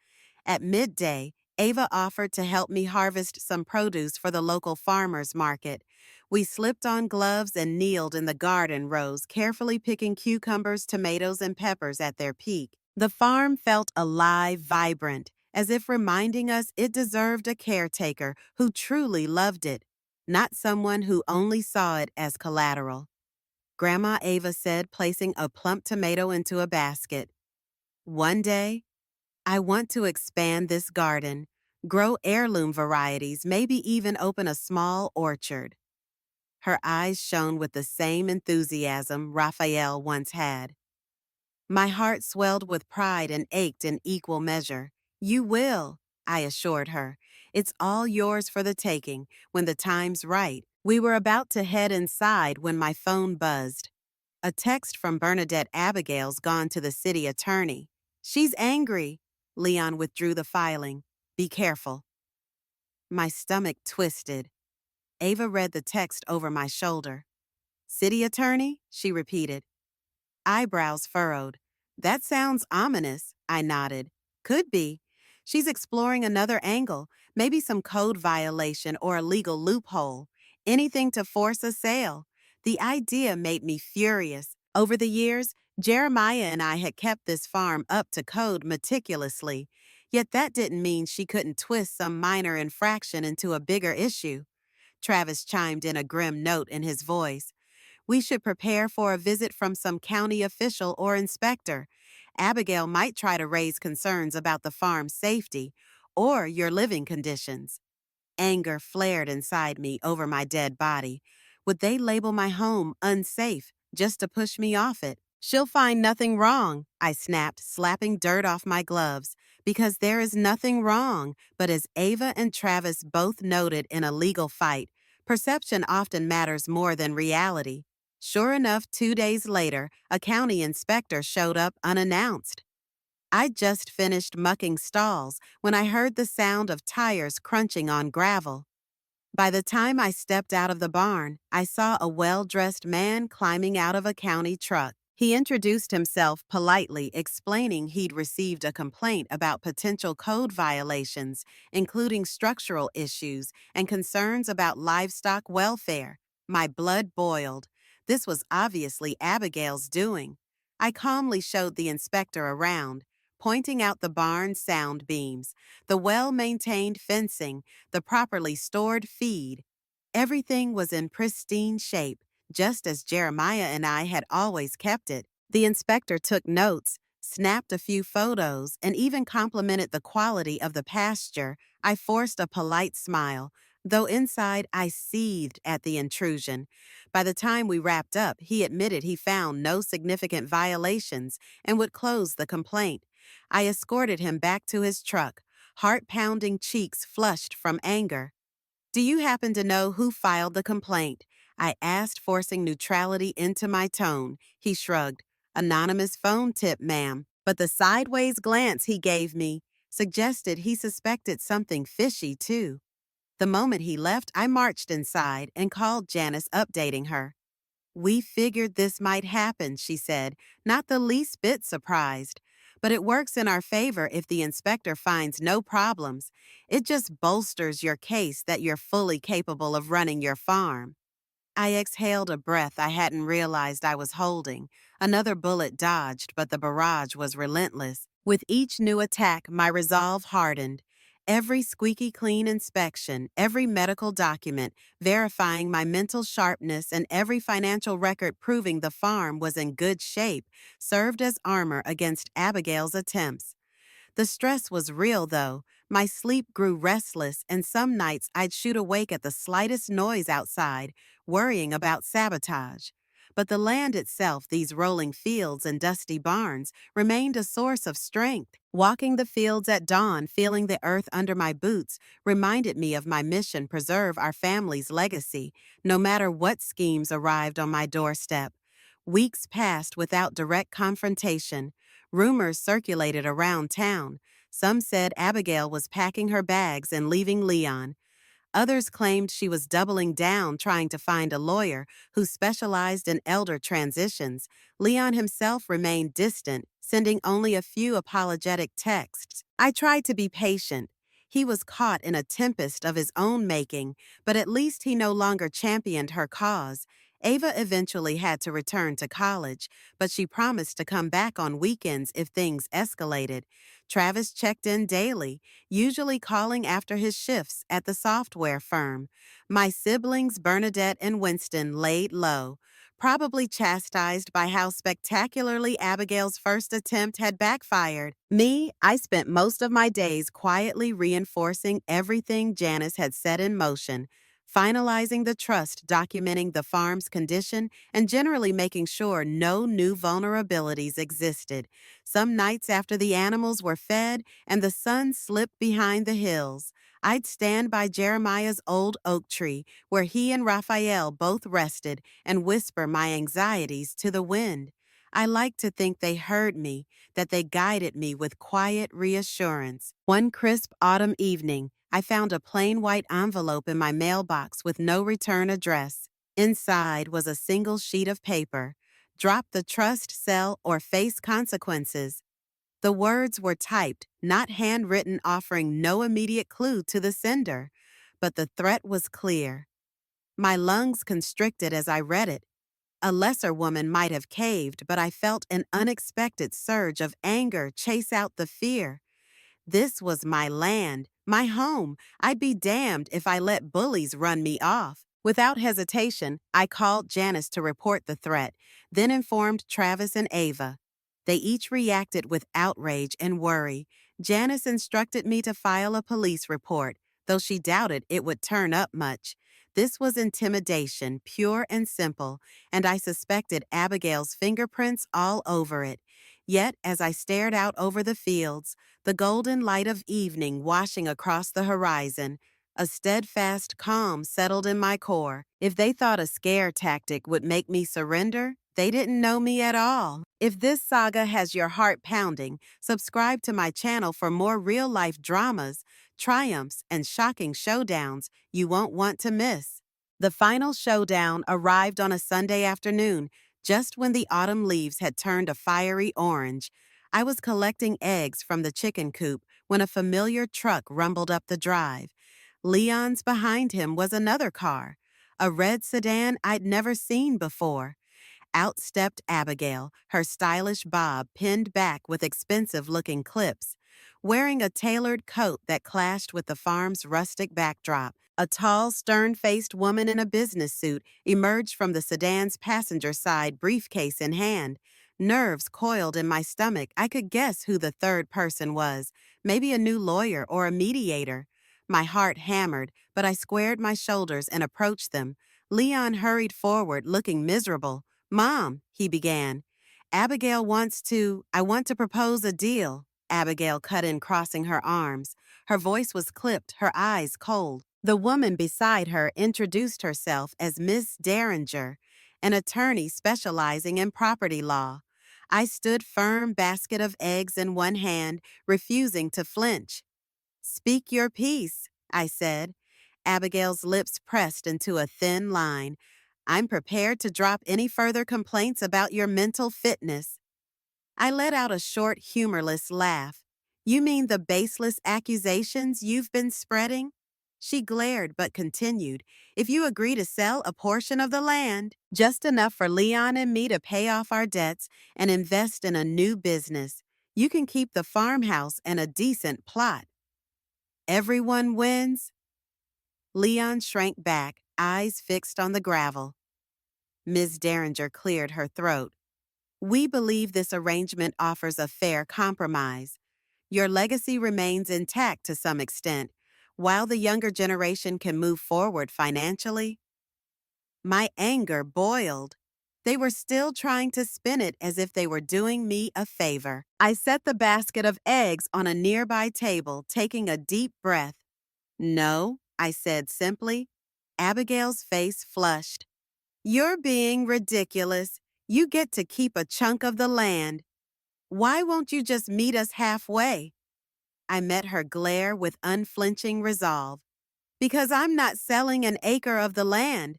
At midday, Ava offered to help me harvest some produce for the local farmers market. We slipped on gloves and kneeled in the garden rows, carefully picking cucumbers, tomatoes, and peppers at their peak. The farm felt alive, vibrant, as if reminding us it deserved a caretaker who truly loved it, not someone who only saw it as collateral. Grandma Ava said, placing a plump tomato into a basket. "One day, I want to expand this garden, grow heirloom varieties, maybe even open a small orchard." Her eyes shone with the same enthusiasm Raphael once had. My heart swelled with pride and ached in equal measure. "You will," I assured her. "It's all yours for the taking when the time's right." We were about to head inside when my phone buzzed. A text from Bernadette Abigail's gone to the city attorney. "She's angry." Leon withdrew the filing. "Be careful." My stomach twisted. Ava read the text over my shoulder. "City attorney?" she repeated. Eyebrows furrowed. "That sounds ominous," I nodded. "Could be. She's exploring another angle, maybe some code violation or a legal loophole. Anything to force a sale." The idea made me furious. Over the years, Jeremiah and I had kept this farm up to code meticulously. Yet that didn't mean she couldn't twist some minor infraction into a bigger issue. Travis chimed in a grim note in his voice. We should prepare for a visit from some county official or inspector. Abigail might try to raise concerns about the farm's safety or your living conditions. Anger flared inside me over my dead body. Would they label my home unsafe just to push me off it? She'll find nothing wrong, I snapped, slapping dirt off my gloves. Because there is nothing wrong, but as Ava and Travis both noted in a legal fight, perception often matters more than reality. Sure enough, 2 days later, a county inspector showed up unannounced. I'd just finished mucking stalls when I heard the sound of tires crunching on gravel. By the time I stepped out of the barn, I saw a well-dressed man climbing out of a county truck. He introduced himself politely, explaining he'd received a complaint about potential code violations, including structural issues and concerns about livestock welfare. My blood boiled. This was obviously Abigail's doing. I calmly showed the inspector around, pointing out the barn's sound beams, the well-maintained fencing, the properly stored feed. Everything was in pristine shape, just as Jeremiah and I had always kept it. The inspector took notes, snapped a few photos, and even complimented the quality of the pasture. I forced a polite smile, though inside I seethed at the intrusion. By the time we wrapped up, he admitted he found no significant violations and would close the complaint. I escorted him back to his truck, heart-pounding cheeks flushed from anger. Do you happen to know who filed the complaint? I asked, forcing neutrality into my tone. He shrugged. Anonymous phone tip, ma'am. But the sideways glance he gave me suggested he suspected something fishy, too. The moment he left, I marched inside and called Janice, updating her. We figured this might happen, she said, not the least bit surprised. But it works in our favor if the inspector finds no problems. It just bolsters your case that you're fully capable of running your farm. I exhaled a breath I hadn't realized I was holding. Another bullet dodged, but the barrage was relentless. With each new attack, my resolve hardened. Every squeaky clean inspection, every medical document verifying my mental sharpness, and every financial record proving the farm was in good shape served as armor against Abigail's attempts. The stress was real, though. My sleep grew restless, and some nights I'd shoot awake at the slightest noise outside, worrying about sabotage. But the land itself, these rolling fields and dusty barns, remained a source of strength. Walking the fields at dawn, feeling the earth under my boots, reminded me of my mission: preserve our family's legacy, no matter what schemes arrived on my doorstep. Weeks passed without direct confrontation. Rumors circulated around town. Some said Abigail was packing her bags and leaving Leon. Others claimed she was doubling down, trying to find a lawyer who specialized in elder transitions. Leon himself remained distant, sending only a few apologetic texts. I tried to be patient. He was caught in a tempest of his own making, but at least he no longer championed her cause. Ava eventually had to return to college, but she promised to come back on weekends if things escalated. Travis checked in daily, usually calling after his shifts at the software firm. My siblings, Bernadette and Winston, laid low, probably chastised by how spectacularly Abigail's first attempt had backfired. Me, I spent most of my days quietly reinforcing everything Janice had set in motion, finalizing the trust, documenting the farm's condition, and generally making sure no new vulnerabilities existed. Some nights after the animals were fed and the sun slipped behind the hills, I'd stand by Jeremiah's old oak tree, where he and Raphael both rested, and whisper my anxieties to the wind. I like to think they heard me, that they guided me with quiet reassurance. One crisp autumn evening, I found a plain white envelope in my mailbox with no return address. Inside was a single sheet of paper. Drop the trust, sell, or face consequences. The words were typed, not handwritten, offering no immediate clue to the sender. But the threat was clear. My lungs constricted as I read it. A lesser woman might have caved, but I felt an unexpected surge of anger chase out the fear. This was my land, my home. I'd be damned if I let bullies run me off. Without hesitation, I called Janice to report the threat, then informed Travis and Ava. They each reacted with outrage and worry. Janice instructed me to file a police report, though she doubted it would turn up much. This was intimidation, pure and simple, and I suspected Abigail's fingerprints all over it. Yet, as I stared out over the fields, the golden light of evening washing across the horizon, a steadfast calm settled in my core. If they thought a scare tactic would make me surrender, they didn't know me at all. If this saga has your heart pounding, subscribe to my channel for more real-life dramas, triumphs, and shocking showdowns you won't want to miss. The final showdown arrived on a Sunday afternoon, just when the autumn leaves had turned a fiery orange. I was collecting eggs from the chicken coop when a familiar truck rumbled up the drive. Leon's behind him was another car, a red sedan I'd never seen before. Out stepped Abigail, her stylish bob pinned back with expensive-looking clips. Wearing a tailored coat that clashed with the farm's rustic backdrop, a tall, stern-faced woman in a business suit emerged from the sedan's passenger side, briefcase in hand. Nerves coiled in my stomach. I could guess who the third person was, maybe a new lawyer or a mediator. My heart hammered, but I squared my shoulders and approached them. Leon hurried forward, looking miserable. "Mom," he began. I want to propose a deal." Abigail cut in, crossing her arms. Her voice was clipped, her eyes cold. The woman beside her introduced herself as Miss Derringer, an attorney specializing in property law. I stood firm, basket of eggs in one hand, refusing to flinch. "Speak your piece," I said. Abigail's lips pressed into a thin line. "I'm prepared to drop any further complaints about your mental fitness." I let out a short, humorless laugh. "You mean the baseless accusations you've been spreading?" She glared but continued. "If you agree to sell a portion of the land, just enough for Leon and me to pay off our debts and invest in a new business, you can keep the farmhouse and a decent plot. Everyone wins?" Leon shrank back, eyes fixed on the gravel. Ms. Derringer cleared her throat. "We believe this arrangement offers a fair compromise. Your legacy remains intact to some extent, while the younger generation can move forward financially." My anger boiled. They were still trying to spin it as if they were doing me a favor. I set the basket of eggs on a nearby table, taking a deep breath. "No," I said simply. Abigail's face flushed. "You're being ridiculous. You get to keep a chunk of the land. Why won't you just meet us halfway?" I met her glare with unflinching resolve. "Because I'm not selling an acre of the land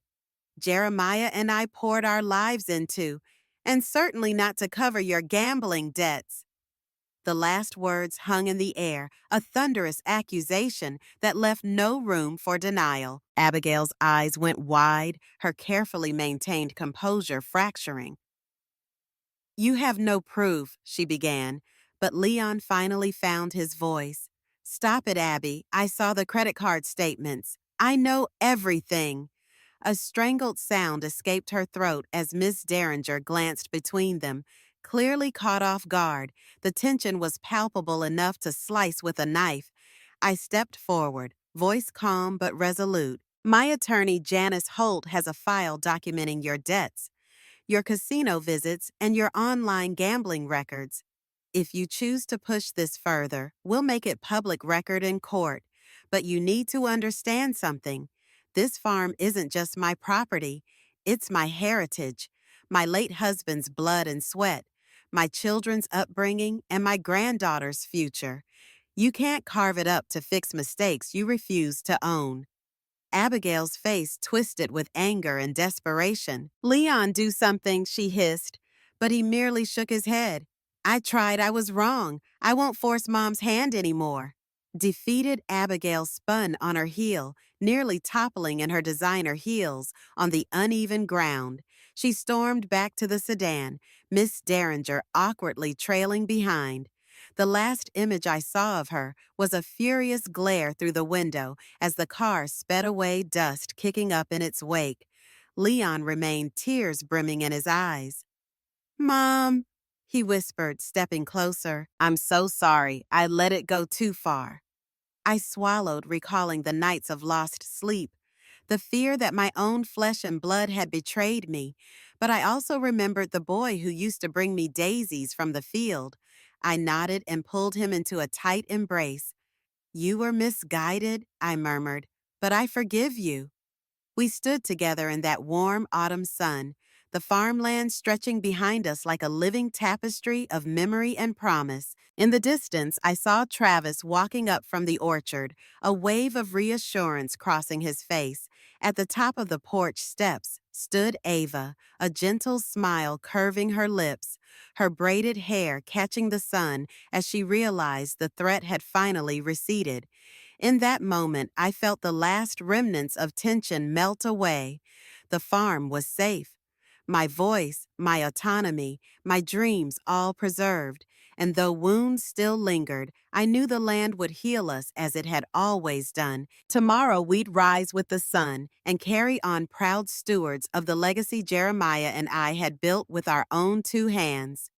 Jeremiah and I poured our lives into, and certainly not to cover your gambling debts." The last words hung in the air, a thunderous accusation that left no room for denial. Abigail's eyes went wide, her carefully maintained composure fracturing. "You have no proof," she began, but Leon finally found his voice. "Stop it, Abby. I saw the credit card statements. I know everything." A strangled sound escaped her throat as Miss Derringer glanced between them. Clearly caught off guard, the tension was palpable enough to slice with a knife. I stepped forward, voice calm but resolute. "My attorney, Janice Holt, has a file documenting your debts, your casino visits, and your online gambling records. If you choose to push this further, we'll make it public record in court. But you need to understand something. This farm isn't just my property. It's my heritage, my late husband's blood and sweat, my children's upbringing, and my granddaughter's future. You can't carve it up to fix mistakes you refuse to own." Abigail's face twisted with anger and desperation. "Leon, do something," she hissed, but he merely shook his head. "I tried. I was wrong. I won't force Mom's hand anymore." Defeated, Abigail spun on her heel, nearly toppling in her designer heels on the uneven ground. She stormed back to the sedan, Miss Derringer awkwardly trailing behind. The last image I saw of her was a furious glare through the window as the car sped away, dust kicking up in its wake. Leon remained, tears brimming in his eyes. "Mom," he whispered, stepping closer. "I'm so sorry. I let it go too far." I swallowed, recalling the nights of lost sleep, the fear that my own flesh and blood had betrayed me. But I also remembered the boy who used to bring me daisies from the field. I nodded and pulled him into a tight embrace. "You were misguided," I murmured, "but I forgive you." We stood together in that warm autumn sun, the farmland stretching behind us like a living tapestry of memory and promise. In the distance, I saw Travis walking up from the orchard, a wave of reassurance crossing his face. At the top of the porch steps stood Ava, a gentle smile curving her lips, her braided hair catching the sun as she realized the threat had finally receded. In that moment, I felt the last remnants of tension melt away. The farm was safe. My voice, my autonomy, my dreams all preserved. And though wounds still lingered, I knew the land would heal us as it had always done. Tomorrow we'd rise with the sun and carry on proud stewards of the legacy Jeremiah and I had built with our own two hands.